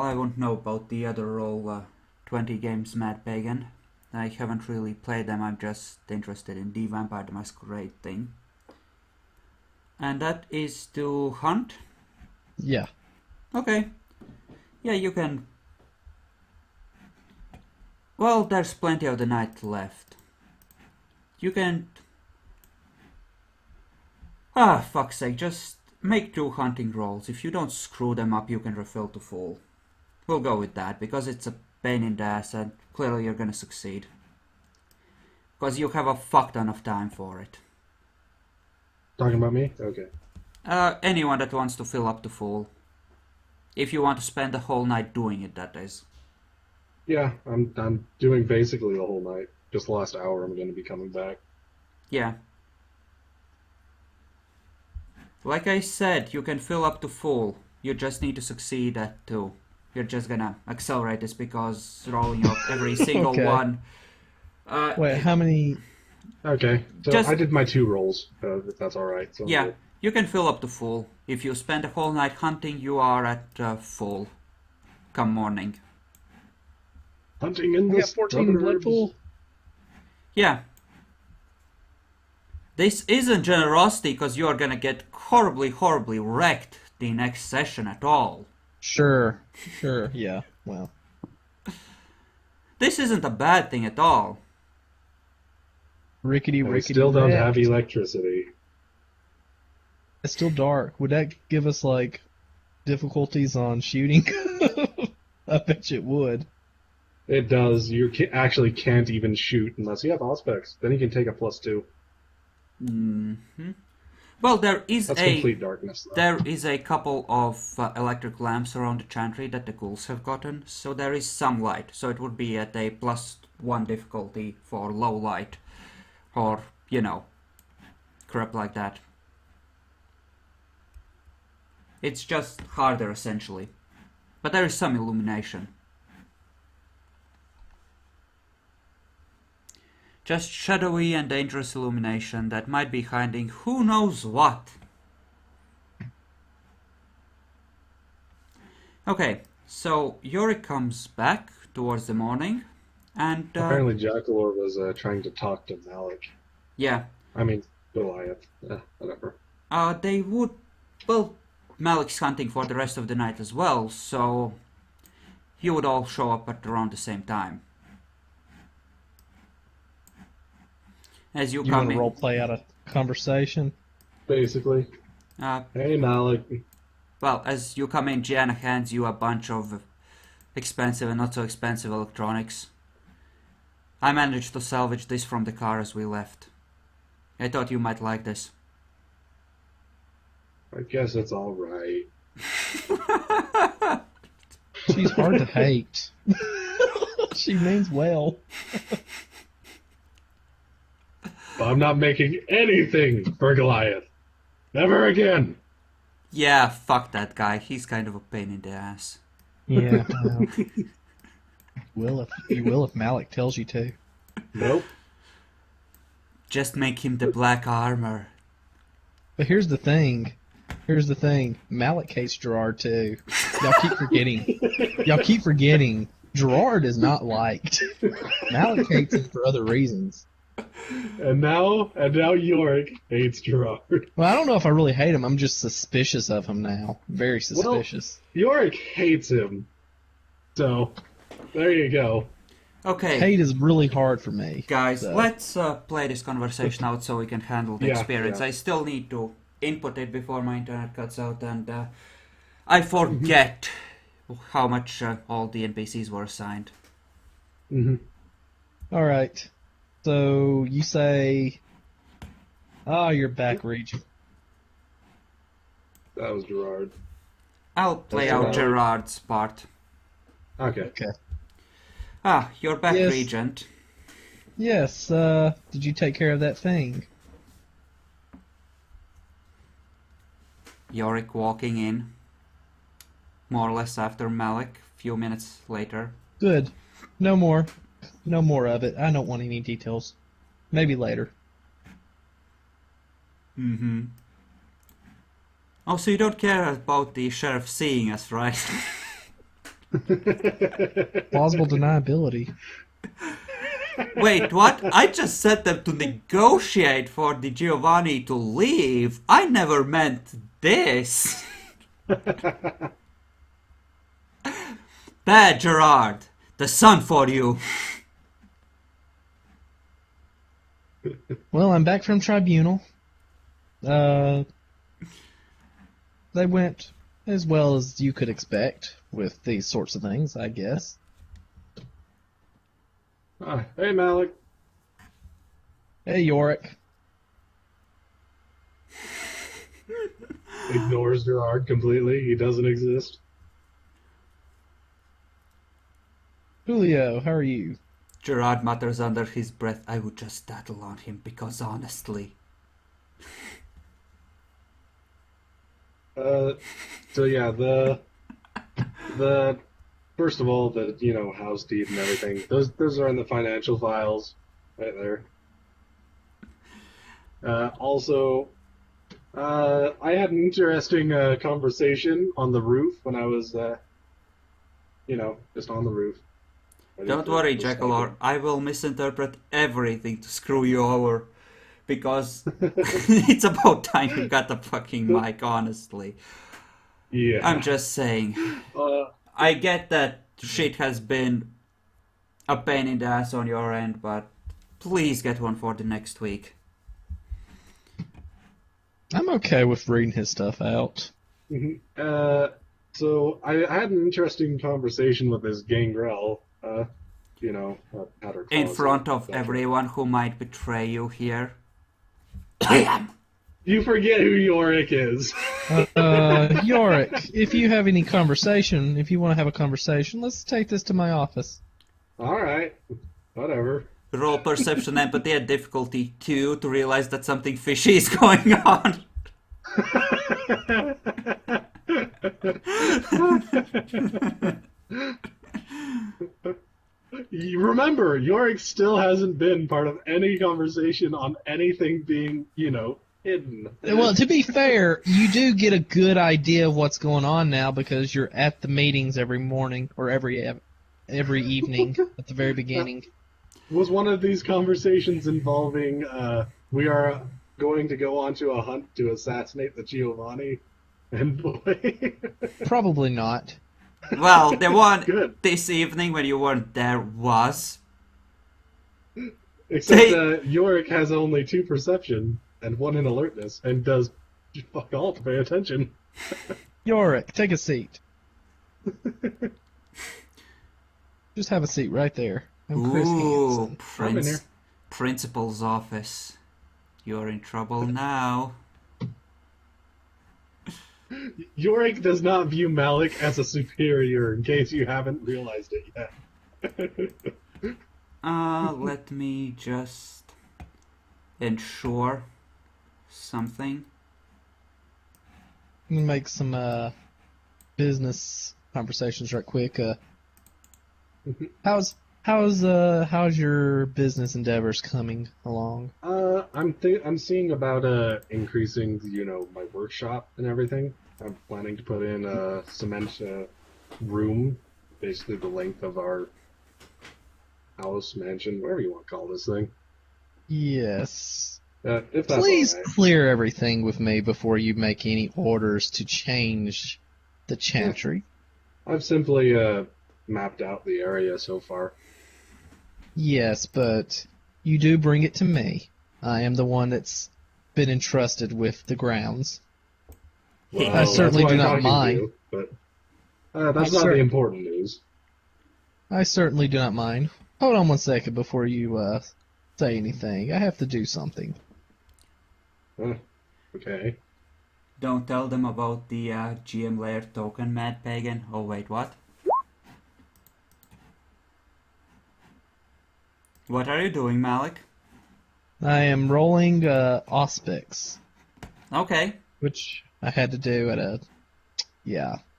I won't know about the other role, 20 games Mad Pagan. I haven't really played them, I'm just interested in the Vampire the Masquerade thing. And that is to hunt? Yeah. Okay. Yeah, you can... Well, there's plenty of the night left. You can... fuck's sake, just make 2 hunting rolls. If you don't screw them up, you can refill to full. We'll go with that, because it's a pain in the ass, and clearly you're gonna succeed. Because you have a fuck ton of time for it. Talking about me? Okay. Anyone that wants to fill up to full. If you want to spend the whole night doing it, that is. Yeah, I'm doing basically the whole night. Just the last hour I'm going to be coming back. Yeah. Like I said, you can fill up to full. You just need to succeed at 2. You're just gonna accelerate this because rolling up every single Okay. one Wait, how many? Okay, so Just- I did my 2 rolls, if that's alright. So Yeah, you can fill up to full. If you spend a whole night hunting, you are at full come morning. Hunting in I the got 14 blood suburbs. pool. Yeah. This isn't generosity because you are gonna get horribly, horribly wrecked the next session at all. Sure, yeah. Well, This isn't a bad thing at all. rickety, And we rickety. still don't wreck. have electricity. It's still dark. Would that give us like difficulties on shooting? I bet you it would. It does. You actually can't even shoot unless you have Auspex. Then you can take a +2. Well, there is That's complete darkness, though. there is a couple of electric lamps around the Chantry that the ghouls have gotten, so there is some light. So it would be at a +1 difficulty for low light, or crap like that. It's just harder essentially, but there is some illumination. Just shadowy and dangerous illumination that might be hiding who knows what. Okay, so Yorick comes back towards the morning, and Apparently Jackalor was trying to talk to Malik. yeah, I mean, Goliath. Whatever. they would. Well, Malik's hunting for the rest of the night as well, so you would all show up at around the same time. As you You come want to in, role play out a conversation? Basically. Hey, Malik. well, as you come in, Gianna hands you a bunch of expensive and not so expensive electronics. I managed to salvage this from the car as we left. I thought you might like this. I guess it's alright. She's hard to hate. She means well. But I'm not making anything for Goliath. Never again. Yeah, fuck that guy. He's kind of a pain in the ass. Yeah. You will if Malik tells you to. Nope. Just make him the black armor. But here's the thing. Malik hates Gerard too. Y'all keep forgetting. Gerard is not liked. Malik hates him for other reasons. And now Yorick hates Gerard. Well, I don't know if I really hate him. I'm just suspicious of him now. Very suspicious. Yorick hates him. So, there you go. Okay, Hate is really hard for me. guys, so. let's play this conversation out so we can handle the Yeah, experience. yeah. I still need to input it before my internet cuts out, and I forget how much all the NPCs were assigned. Mm-hmm. All right. So you say, you're back region. That was Gerard. I'll play That's out about- Gerard's part. Okay. Okay. You're back, Yes. Regent. Yes. Did you take care of that thing? Yorick walking in, more or less after Malik, few minutes later. Good. No more. No more of it. I don't want any details. Maybe later. Mm-hmm. Oh, so you don't care about the sheriff seeing us, right? Plausible deniability. Wait, what? I just set them to negotiate for the Giovanni to leave. I never meant this. Bad, Gerard. The sun for you. Well, I'm back from tribunal. They went as well as you could expect with these sorts of things, I guess. Hey, Malik. Hey, Yorick. Ignores Gerard completely. He doesn't exist. Julio, how are you? Gerard mutters under his breath, I would just tattle on him because honestly. So yeah, the first of all, the house deed and everything. Those are in the financial files. right there. Also, I had an interesting conversation on the roof when I was, just on the roof. Don't worry, Jackalor. I will misinterpret everything to screw you over. Because it's about time you got the fucking mic, honestly. Yeah. I'm just saying. I get that shit has been a pain in the ass on your end, but please get one for the next week. I'm okay with reading his stuff out. Mm-hmm. So I had an interesting conversation with this Gangrel, at her In closet, front of etc. everyone who might betray you here. I am. You forget who Yorick is. Yorick, if you have any conversation, if you want to have a conversation, let's take this to my office. All right, whatever. Roll perception, empathy, and difficulty 2 to realize that something fishy is going on. You remember, Yorick still hasn't been part of any conversation on anything being, hidden. Well, to be fair, you do get a good idea of what's going on now because you're at the meetings every morning or every evening at the very beginning. Was one of these conversations involving, we are going to go onto a hunt to assassinate the Giovanni and boy? Probably not. Well, the one Good. this evening when you weren't there was. Except Yorick has only 2 perception and 1 in alertness and does fuck all to pay attention. Yorick, take a seat. Just have a seat right there. I'm Chris Ooh, Hansen. I'm in here. Principal's office. You're in trouble now. Yorick does not view Malik as a superior, in case you haven't realized it yet. Let me just ensure something. Let me make some business conversations right quick. How's your business endeavors coming along? I'm seeing about increasing, my workshop and everything. I'm planning to put in a cement room, basically the length of our house, mansion, whatever you want to call this thing. Yes. If that's Please all right. clear everything with me before you make any orders to change the Chantry. I've simply mapped out the area so far. Yes, but you do bring it to me. I am the one that's been entrusted with the grounds. Well, I certainly that's who do I'm not talking mind. to, but that's not the important news. I certainly do not mind. Hold on one second before you say anything. I have to do something. Okay. Don't tell them about the GM layer token, Mad Pagan. Oh wait, what? What are you doing, Malik? I am rolling Auspex, Okay. which I had to do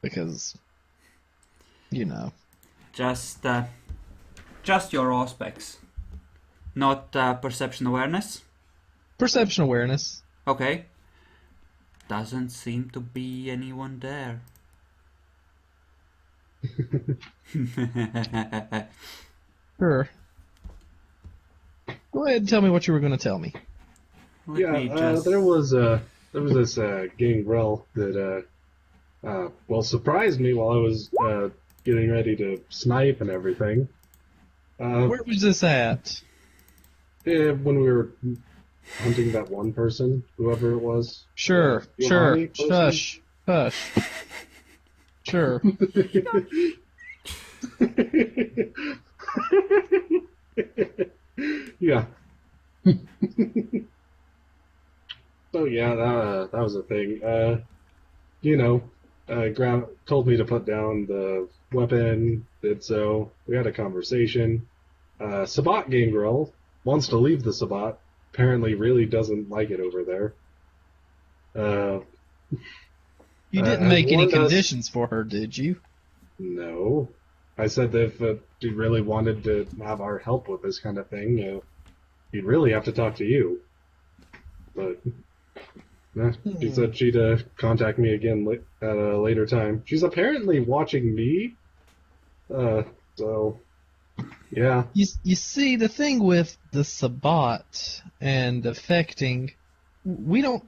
because, Just your aspects. Not perception awareness? perception awareness. Okay. Doesn't seem to be anyone there. Sure. Go ahead and tell me what you were going to tell me. Let me just... there was this gangrel that surprised me while I was getting ready to snipe and everything. Where was this at? When we were hunting that one person, whoever it was. Sure. Giovanni person? Hush. Sure. Yeah. So yeah, that was a thing. Told me to put down the weapon, did so. We had a conversation. Sabat Gangrel wants to leave the Sabat. Apparently really doesn't like it over there. You didn't make any conditions for her, did you? No. I said that if she really wanted to have our help with this kind of thing, he'd really have to talk to you. But she said she'd contact me again at a later time. She's apparently watching me. So yeah. You see, the thing with the Sabbat and affecting, we don't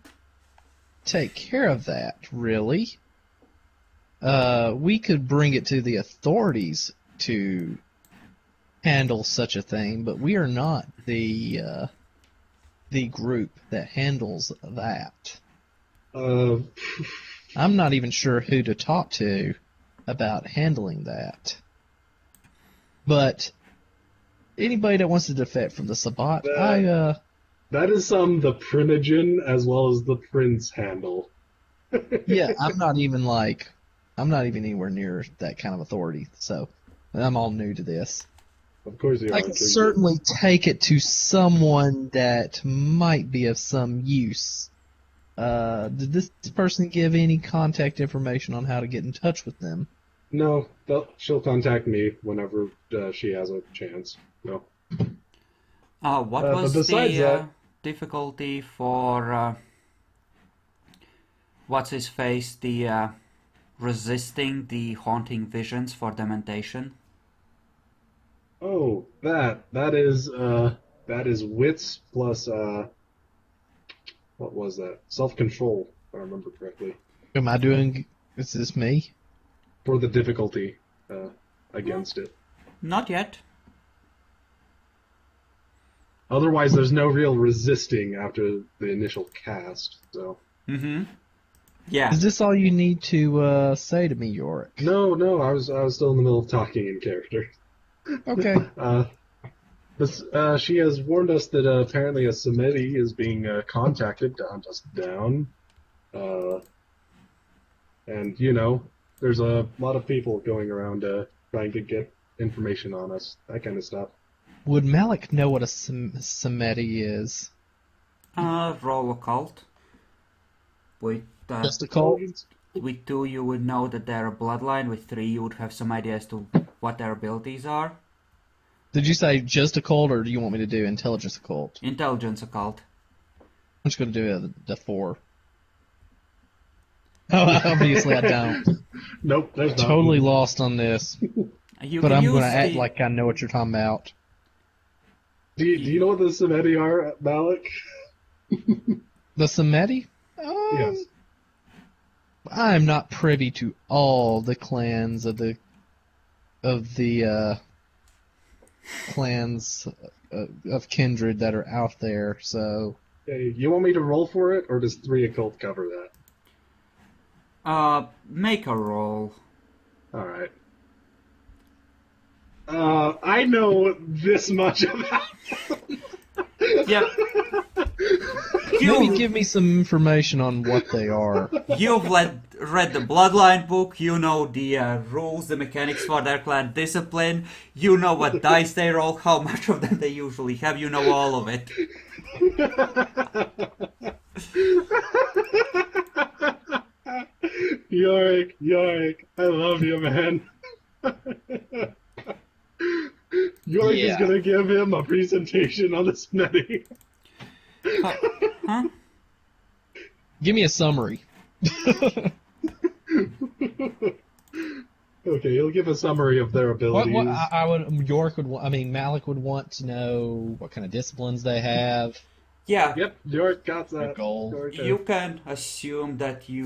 take care of that, really. We could bring it to the authorities to handle such a thing, but we are not the group that handles that. I'm not even sure who to talk to about handling that. But anybody that wants to defect from the Sabbat, that is the Primogen as well as the Prince handle. Yeah, I'm not even anywhere near that kind of authority, so I'm all new to this. Of course you are. I can certainly take it to someone that might be of some use. Did this person give any contact information on how to get in touch with them? No, she'll contact me whenever she has a chance. No. What was the difficulty for what's his face? The resisting the haunting visions for dementation. Oh, that is wits plus what was that? Self-control, if I remember correctly. Am I doing? Is this me? For the difficulty against it. Not yet. Otherwise, there's no real resisting after the initial cast. So. Mm-hmm. Yeah. Is this all you need to say to me, Yorick? No. I was still in the middle of talking in character. Okay. But she has warned us that apparently a Samedi is being contacted to hunt us down. And there's a lot of people going around trying to get information on us, that kind of stuff. Would Malik know what a Samedi is? Roll occult. With just occult? With 2, you would know that they're a bloodline. With 3, you would have some idea as to what their abilities are. Did you say just occult, or do you want me to do intelligence occult? Intelligence occult. I'm just going to do the 4. Oh, obviously I don't. Nope, there's not. Totally lost on this. But I'm going to act like I know what you're talking about. Do you know what the Samedi are, Malik? The Samedi? Yes. I'm not privy to all the clans of the clans of kindred that are out there. So, hey, you want me to roll for it, or does 3 occult cover that? Make a roll. All right. I know this much about them. Yep. Maybe give me some information on what they are. You've read the Bloodline book, you know the rules, the mechanics for their clan discipline, you know what dice they roll, how much of them they usually have, you know all of it. Yorick, I love you, man. Yorick is gonna give him a presentation on the Smitty. Huh? Give me a summary. Okay, he'll give a summary of their abilities. Malik would want to know what kind of disciplines they have. Yeah. Yep, Yorick got that. Goal. You can assume that he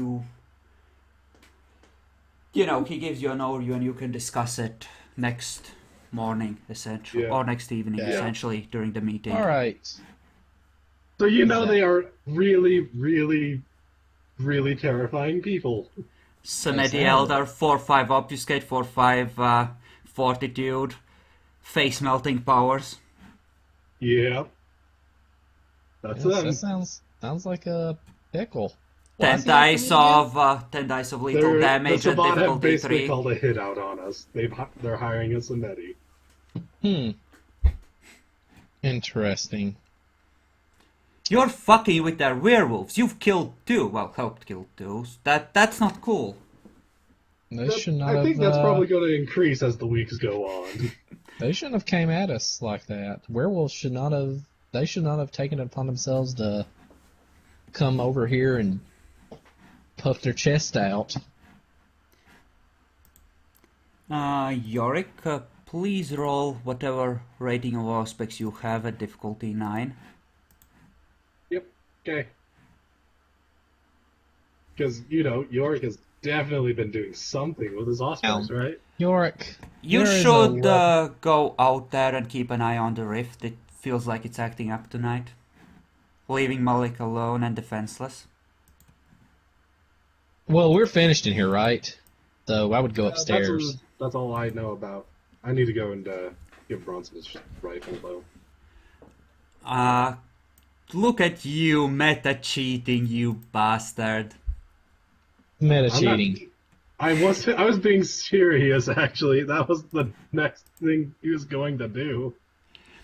gives you an overview and you can discuss it next morning, essentially, or next evening, essentially, during the meeting. All right. So they are really, really, really terrifying people. Samedi Elder, 4/5 Obfuscate, 4/5 Fortitude, face-melting powers. Yeah. That's them. That sounds like a pickle. 10 dice of lethal damage at the Sabbat have difficulty basically 3. called a hit out on us. They're hiring a Samedi. Interesting. You're fucking with their werewolves. You've killed 2. Well, helped kill 2. That's not cool. I think that's probably going to increase as the weeks go on. They shouldn't have came at us like that. Werewolves should not have They should not have taken it upon themselves to come over here and puff their chest out. Yorick, please roll whatever rating of aspects you have at difficulty 9. Yep. Okay. Because, you know, Yorick has definitely been doing something with his auspice, right? Yorick. You there is should a go out there and keep an eye on the rift. It feels like it's acting up tonight. Leaving Malik alone and defenseless. Well, we're finished in here, right? So I would go upstairs. That's all I know about. I need to go and give Bronson his rifle, though. Look at you, meta cheating, you bastard. Meta cheating. I was being serious, actually. That was the next thing he was going to do.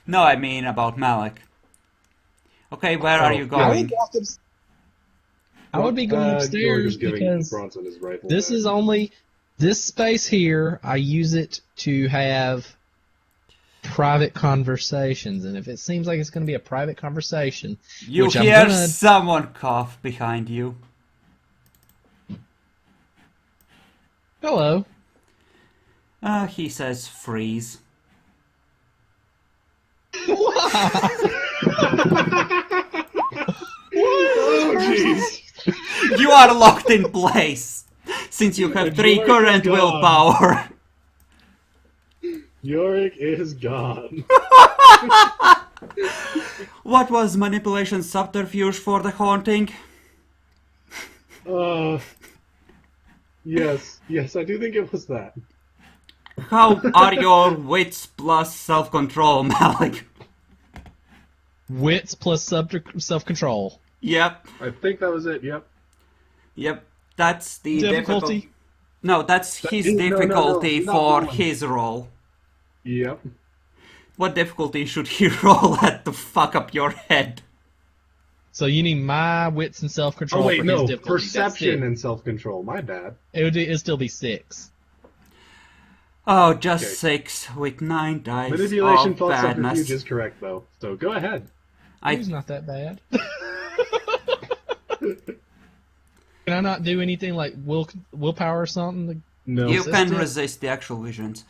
No, I mean about Malik. Okay, where are you going? I would be going upstairs because Bronson his rifle this is only this space here. I use it to have private conversations, and if it seems like it's going to be a private conversation, you which hear I'm gonna... someone cough behind you. Hello. He says freeze. Oh, jeez. You are locked in place, since you have 3 current willpower. Yorick is gone. What was manipulation subterfuge for the haunting? Yes, I do think it was that. How are your wits plus self-control, Malik? Wits plus self-control. Yep. I think that was it, yep. Yep. That's the difficulty. No, that's his difficulty for his roll. Yep. What difficulty should he roll at to fuck up your head? So you need my wits and self-control Oh wait, for no, his difficulty. perception and self-control. My bad. It'd still be 6. Oh, just Okay. 6 with 9 dice. Manipulation of plus subterfuge badness. is correct, though. So go ahead. He's not that bad. Can I not do anything like willpower or something? No. You can it? resist the actual visions.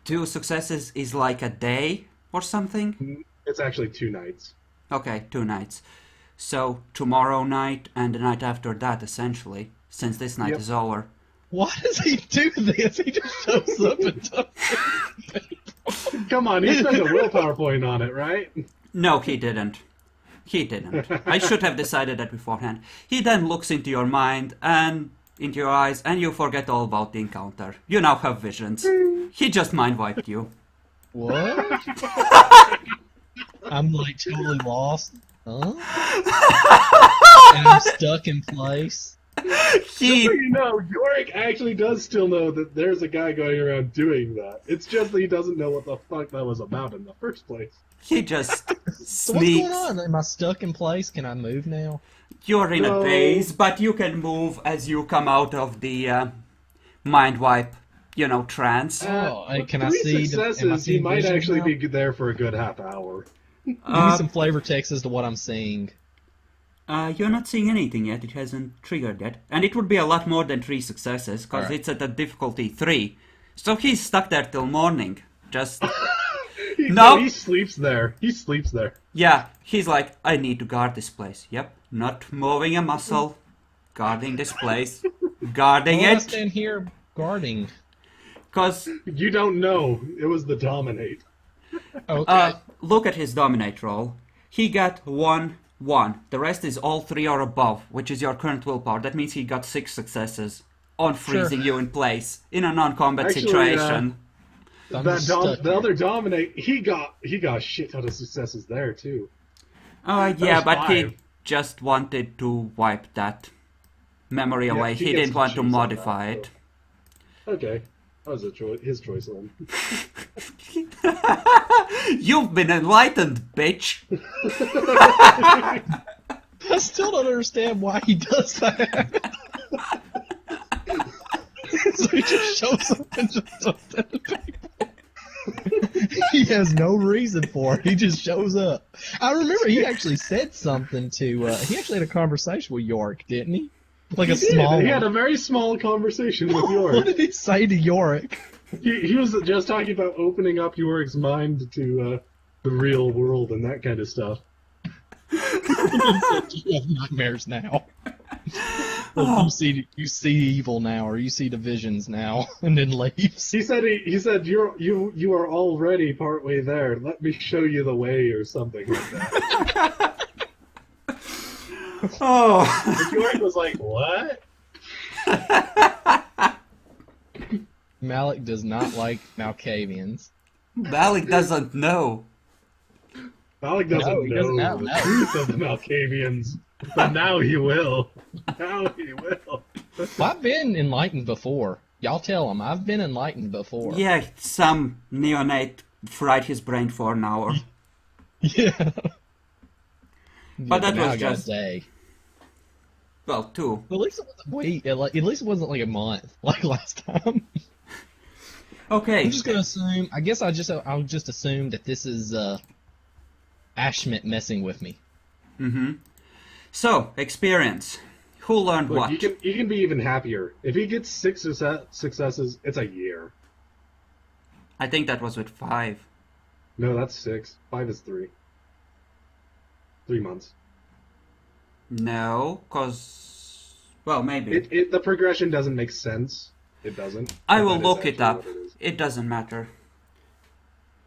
2 successes is like a day or something? It's actually 2 nights. Okay, 2 nights. So, tomorrow night and the night after that, essentially, since this night Yep. is over. Why does he do this? He just shows up and does it. Come on, he spent a willpower point on it, right? No, he didn't. He didn't. I should have decided that beforehand. He then looks into your mind and into your eyes, and you forget all about the encounter. You now have visions. He just mind-wiped you. What? I'm like totally lost. Huh? And I'm stuck in place. Just so you know, Yorick actually does still know that there's a guy going around doing that. It's just that he doesn't know what the fuck that was about in the first place. He just So what's sneaks. going on? Am I stuck in place? Can I move now? You're in No. a daze, but you can move as you come out of the mind wipe, trance. With can I 3 see? Am I successes, he seeing might visions actually now? be there for a good half hour. Give me some flavor text as to what I'm seeing. You're not seeing anything yet. It hasn't triggered yet. And it would be a lot more than 3 successes, because Alright. it's at a difficulty 3. So he's stuck there till morning. Just, No, he sleeps there. He sleeps there. yeah, he's like, I need to guard this place. Yep, not moving a muscle. Guarding this place. Guarding Why I it. stand here guarding. Because, You don't know. It was the dominate. Okay. look at his dominate roll. He got 1, 1. The rest is all 3 or above, which is your current willpower. That means he got 6 successes on freezing you in place in a non-combat Actually, situation. I'm just stuck The here. other dominate, he got a shit ton of successes there too. Yeah, was but 5. he just wanted to wipe that memory away. he He gets didn't to want to choose on modify that, it. Okay, that was his choice then. You've been enlightened, bitch. I still don't understand why he does that. So he just shows up and just does that to people. He has no reason for it. He just shows up. I remember he actually said something to. He actually had a conversation with Yorick, didn't he? Like He a small. did. He one. had a very small conversation with What Yorick. did he say to Yorick? He was just talking about opening up Yorick's mind to the real world and that kind of stuff. He said, "You have nightmares now. Or you see evil now, or you see the visions now," and then leaves. He said you are already partway there. Let me show you the way, or something like that. Oh. Yorick was like, "What?" Malik does not like Malkavians. Malik doesn't know. Malik doesn't No, he know doesn't know, the no. truth of the Malkavians, but now he will. Now he will. Well, I've been enlightened before. Y'all tell him I've been enlightened before. Yeah, some neonate fried his brain for an hour. Yeah. But that now was I got a just- day. Well, two. At least it wasn't at least it wasn't like a month like last time. Okay. I'm just gonna assume. I guess I'll just assume that this is Ashmit messing with me. Mm-hmm. So, experience. Who learned Look, what? you can be even happier. If he gets 6 successes, it's a year. I think that was with 5. No, that's 6. 5 is 3. 3 months. No, cause... Well, maybe. The progression doesn't make sense. It doesn't. I But will that is look it actually up. what it is. It doesn't matter.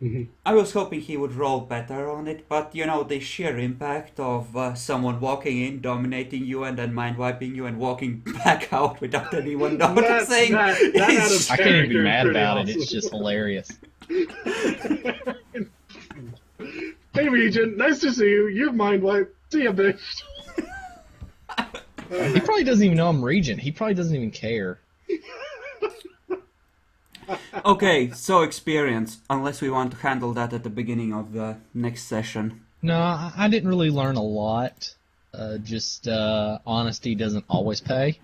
Mhm. I was hoping he would roll better on it, but you know, the sheer impact of someone walking in, dominating you, and then mind wiping you and walking back out without anyone noticing. that is- I can't even be Character mad pretty about it. awesome. It's just hilarious. Hey, Regent, nice to see you. You're mind wiped. See ya, bitch. He probably doesn't even know I'm Regent. He probably doesn't even care. Okay, so experience, unless we want to handle that at the beginning of the next session. No, I didn't really learn a lot. Just honesty doesn't always pay.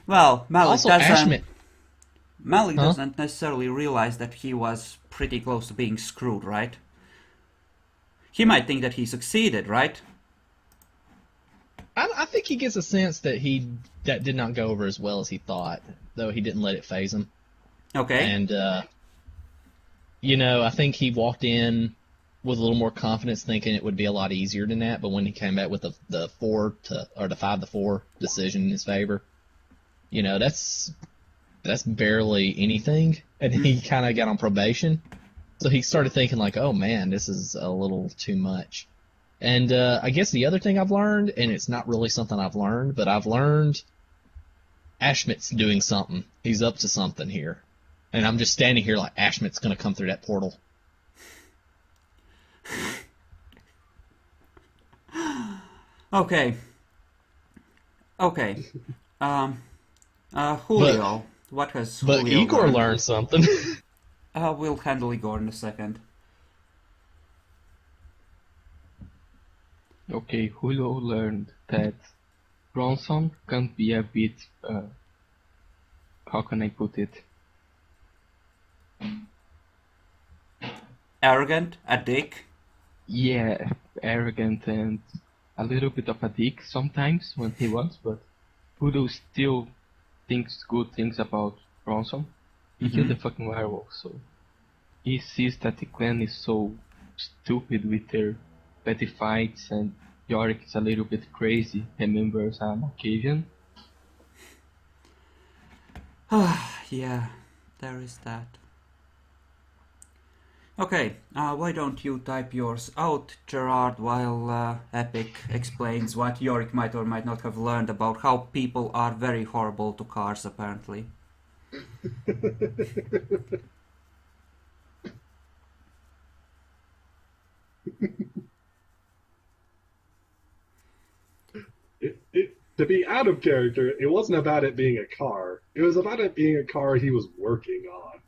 Well, Malik Also, doesn't... Ashmit. Malik Huh? doesn't necessarily realize that he was pretty close to being screwed, right? He might think that he succeeded, right? I think he gets a sense that that did not go over as well as he thought, though he didn't let it phase him. Okay. And I think he walked in with a little more confidence, thinking it would be a lot easier than that. But when he came back with the 5-4 decision in his favor, that's barely anything. And he kind of got on probation, so he started thinking like, "Oh man, this is a little too much." And I guess the other thing I've learned, and it's not really something I've learned, but I've learned Ashmit's doing something. He's up to something here. And I'm just standing here like Ashmit's going to come through that portal. Okay. Okay. Julio. What has But Julio Igor learned? learned something. We'll handle Igor in a second. Okay, Julio learned that Bronson can be a bit, how can I put it? Arrogant, a dick. Yeah, arrogant and a little bit of a dick sometimes when he wants, but Julio still thinks good things about Bronson. He killed the fucking werewolf, so he sees that the clan is so stupid with their petty fights, and Yorick is a little bit crazy, remembers an occasion. Yeah, there is that. Okay, why don't you type yours out, Gerard, while Epic explains what Yorick might or might not have learned about how people are very horrible to cars, apparently. To be out of character, it wasn't about it being a car. It was about it being a car he was working on.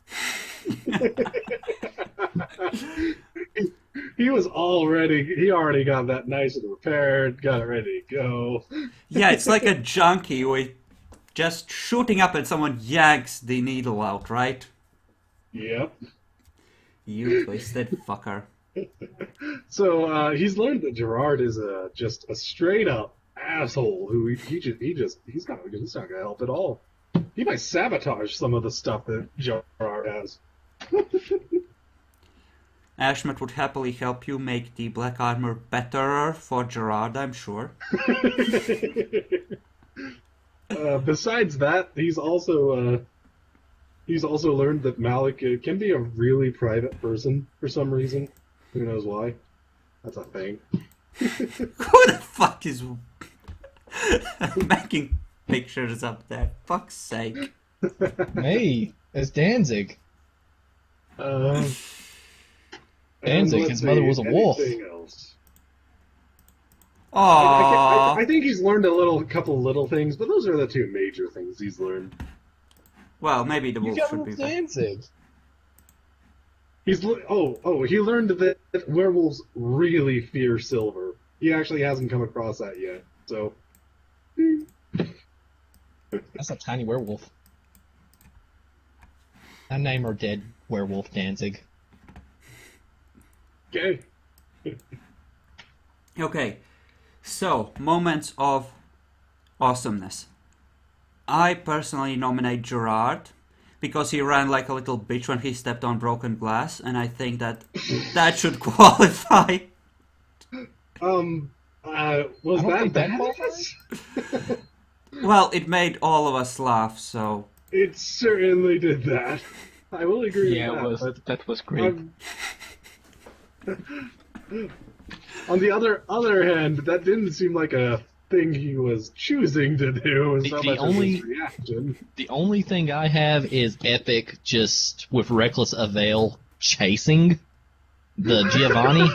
He already got that nice and repaired, got it ready to go. Yeah, it's like a junkie with just shooting up and someone yanks the needle out, right? Yep. You twisted fucker. So he's learned that Gerard is just a straight up asshole who he's not gonna help at all. He might sabotage some of the stuff that Gerard has. Ashmet would happily help you make the black armor betterer for Gerard, I'm sure. Besides that, he's also learned that Malik can be a really private person for some reason. Who knows why? That's a thing. Who the fuck is making pictures up there? Fuck's sake. Hey, it's Danzig. And Danzig, let's his mother see, was a wolf. anything else? Aww. I think he's learned a couple little things, but those are the two major things he's learned. Well, maybe the You wolf got should be back. Danzig. He learned that werewolves really fear silver. He actually hasn't come across that yet, so. That's a tiny werewolf. I name her dead werewolf Danzig. Okay. Okay, so, moments of awesomeness. I personally nominate Gerard, because he ran like a little bitch when he stepped on broken glass, and I think that should qualify. Was I don't that think that bad? qualifies. Well, it made all of us laugh, so... It certainly did that. I will agree Yeah, with that. that was great. On the other hand, that didn't seem like a thing he was choosing to do. The So much only- as his reaction. The only thing I have is Epic just with reckless avail chasing the Giovanni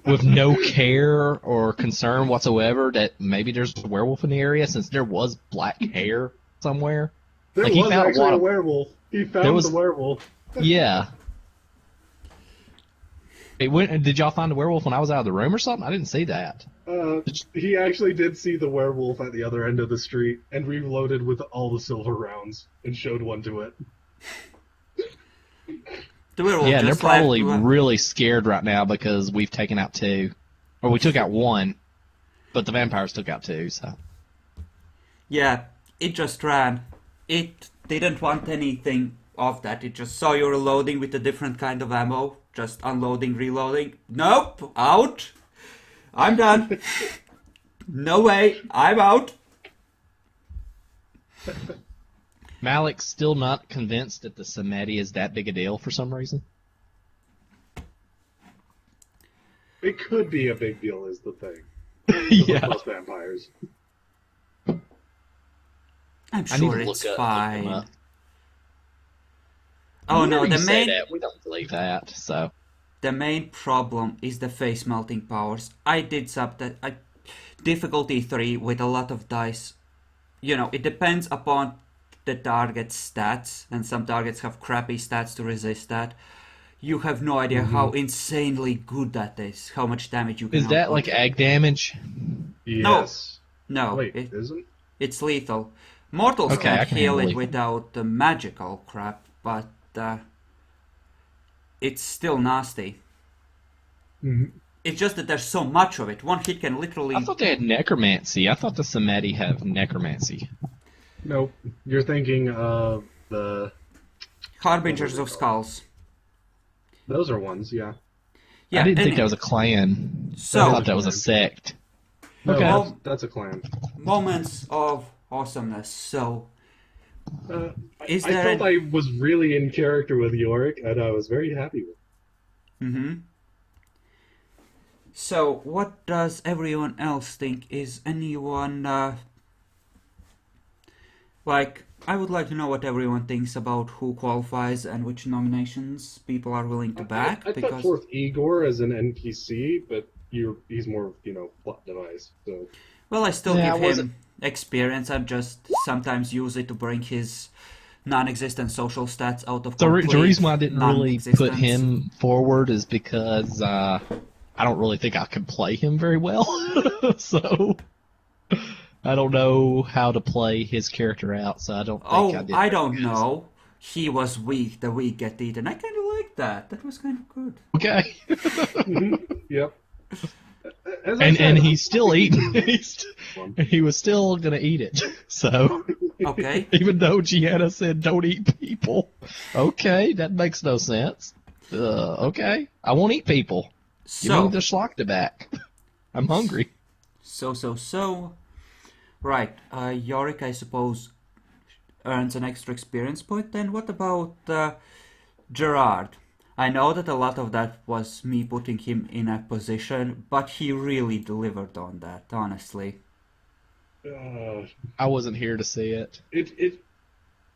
with no care or concern whatsoever that maybe there's a werewolf in the area since there was black hair somewhere. There Like, he was found a actually lot a of- werewolf. He There found was- the werewolf. Yeah. Did y'all find the werewolf when I was out of the room or something? I didn't see that. He actually did see the werewolf at the other end of the street and reloaded with all the silver rounds and showed one to it. The werewolf Yeah, and they're just left- probably really scared right now because we've taken out 2. Or we took out 1, but the vampires took out 2, so. Yeah, it just ran. It didn't want anything of that. It just saw you reloading with a different kind of ammo. Just unloading, reloading. Nope, out. I'm done. No way, I'm out. Malik's still not convinced that the Samedi is that big a deal for some reason. It could be a big deal, is the thing. Yeah. Plus vampires. I'm I need sure to it's look fine. up. Oh no, Whenever the you say main that, we don't believe that, so. the main problem is the face melting powers. I did difficulty 3 with a lot of dice. You know, it depends upon the target's stats, and some targets have crappy stats to resist that. You have no idea how insanely good that is, how much damage you can Is that output. like ag damage? Yes. No, Wait, isn't? it's lethal. Mortals Okay, I can't can heal handle it it. without the magical crap, but it's still nasty. Mhm. It's just that there's so much of it. One hit can literally... I thought they had necromancy. I thought the Samedi have necromancy. Nope. You're thinking of the... Harbingers of Skulls. Those are ones, yeah. Yeah, I didn't think anyway. that was a clan. So- I thought that was a sect. No, Okay. that's a clan. Moments of awesomeness. So, Is I there felt I was really in character with Yorick, and I was very happy with it. So, what does everyone else think? Is anyone I would like to know what everyone thinks about who qualifies and which nominations people are willing to back. I put forth Igor as an NPC, but he's more, plot device. So Well, I still Yeah, give I wasn't- him experience. I just sometimes use it to bring his non-existent social stats out of The complete reason why I didn't really put non-existence. him forward is because I don't really think I can play him very well. So I don't know how to play his character out. So I don't think I Oh, did. I don't know. he was weak, the weak get eaten. I kind of like that. That was kind of good. Okay. Yep. As I said, And I'm he's still happy eating. one. He was still gonna eat it. So Okay. even though Gianna said don't eat people, okay, that makes no sense. Okay, I won't eat people. Give me So, the schlockta back. I'm hungry. so. Right, Yorick, I suppose, earns an extra experience point. Then what about Gerard? I know that a lot of that was me putting him in a position, but he really delivered on that, honestly. I wasn't here to see it.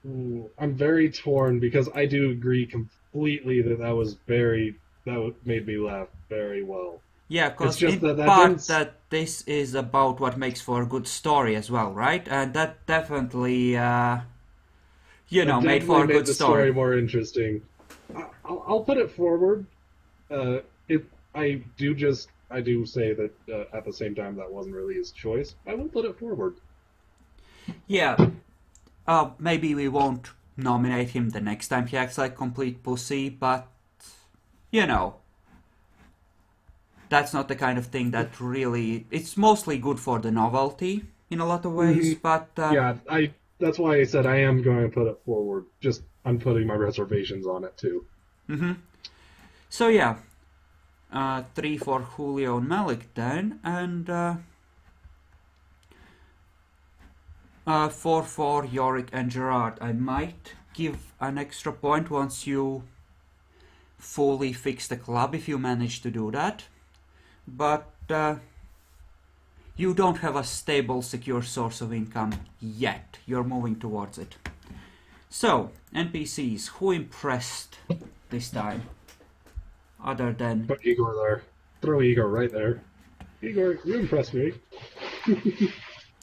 I'm very torn because I do agree completely that made me laugh very well. Yeah, It's because just in that part didn't. that this is about what makes for a good story as well, right? And that definitely, That made definitely for a made good the story more interesting. I'll put it forward. I do say that at the same time that wasn't really his choice. I will put it forward. Yeah, maybe we won't nominate him the next time he acts like complete pussy, but, that's not the kind of thing that really... It's mostly good for the novelty in a lot of ways, but... Yeah, that's why I said I am going to put it forward. Just I'm putting my reservations on it too. So yeah, 3 for Julio and Malik then, and 4 for Yorick and Gerard. I might give an extra point once you fully fix the club, if you manage to do that. But you don't have a stable, secure source of income yet. You're moving towards it. So, NPCs, who impressed this time? Other than... Put Igor there. Throw Igor right there. Igor, you impressed me.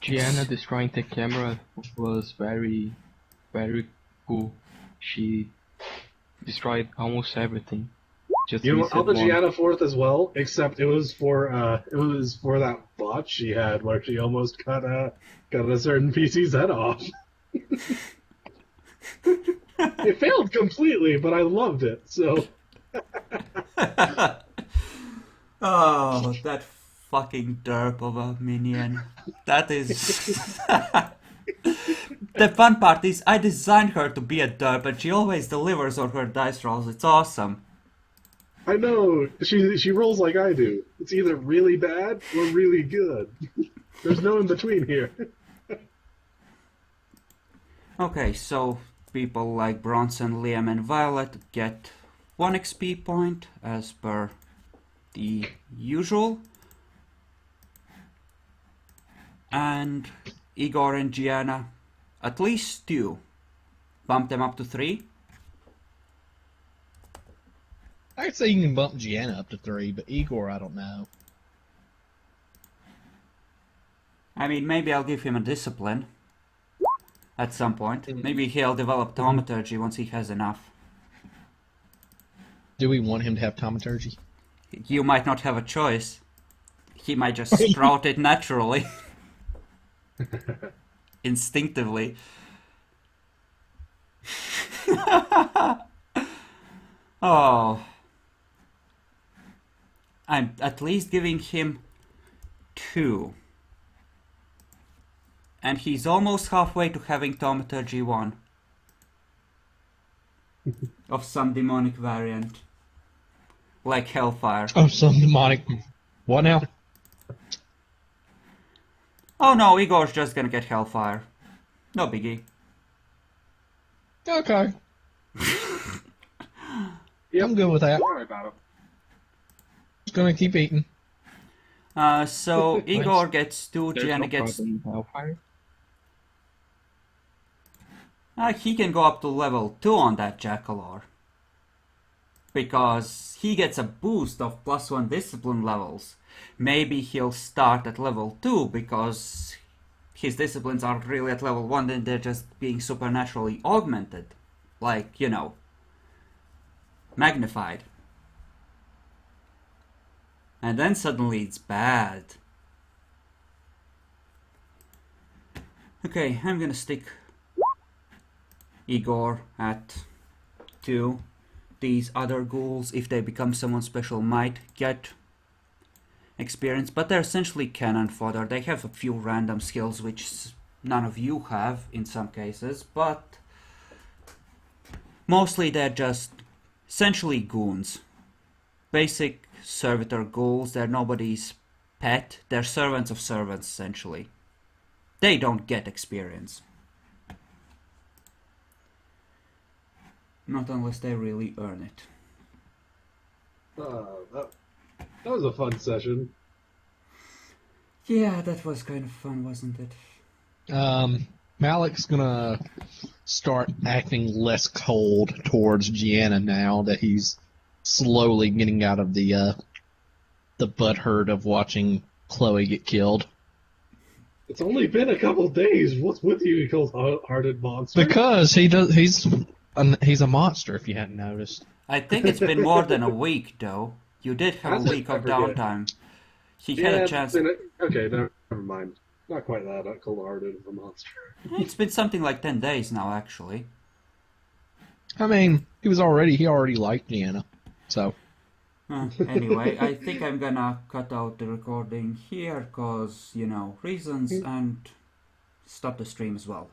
Gianna destroying the camera was very, very cool. She destroyed almost everything. Just You know, reset I'll put one. Gianna fourth as well, except it was for that bot she had where she almost cut a certain PC's head off. It failed completely, but I loved it. So Oh, that fucking derp of a minion. That is... The fun part is I designed her to be a derp and she always delivers on her dice rolls. It's awesome. I know she rolls like I do. It's either really bad or really good. There's no in between here. Okay, so people like Bronson, Liam and Violet get 1 XP point as per the usual. And Igor and Gianna, at least 2. Bump them up to 3. I'd say you can bump Gianna up to 3, but Igor, I don't know. I mean, maybe I'll give him a discipline at some point. Maybe he'll develop thaumaturgy once he has enough. Do we want him to have thaumaturgy? You might not have a choice. He might just sprout it naturally. Instinctively. Oh. I'm at least giving him 2. And he's almost halfway to having thaumaturgy 1. Of some demonic variant. Like Hellfire. Oh, some demonic. What now? Oh no, Igor's just gonna get Hellfire. No biggie. Okay. Yep. I'm good with that. Don't worry about it. Just gonna keep eating. So Igor gets 2, There's Gianna no gets... problem in Hellfire. He can go up to level 2 on that Jackalor. Because he gets a boost of +1 discipline levels. Maybe he'll start at level 2 because his disciplines aren't really at level 1, then they're just being supernaturally augmented. Like, magnified. And then suddenly it's bad. Okay, I'm gonna stick Igor at 2. These other ghouls, if they become someone special, might get experience, but they're essentially cannon fodder. They have a few random skills which none of you have in some cases, but mostly they're just essentially goons. Basic servitor ghouls, they're nobody's pet, they're servants of servants essentially. They don't get experience. Not unless they really earn it. That was a fun session. Yeah, that was kind of fun, wasn't it? Malik's gonna start acting less cold towards Gianna now that he's slowly getting out of the butthurt of watching Chloe get killed. It's only been a couple days. What's with you, you cold-hearted monster? Because he's a monster. If you hadn't noticed. I think it's been more than a week, though. You did have a week of downtime. He had a chance. Okay, never mind. Not quite that cold-hearted of a monster. It's been something like 10 days now, actually. I mean, he already liked Gianna, so. Anyway, I think I'm gonna cut out the recording here, cause, reasons, and stop the stream as well.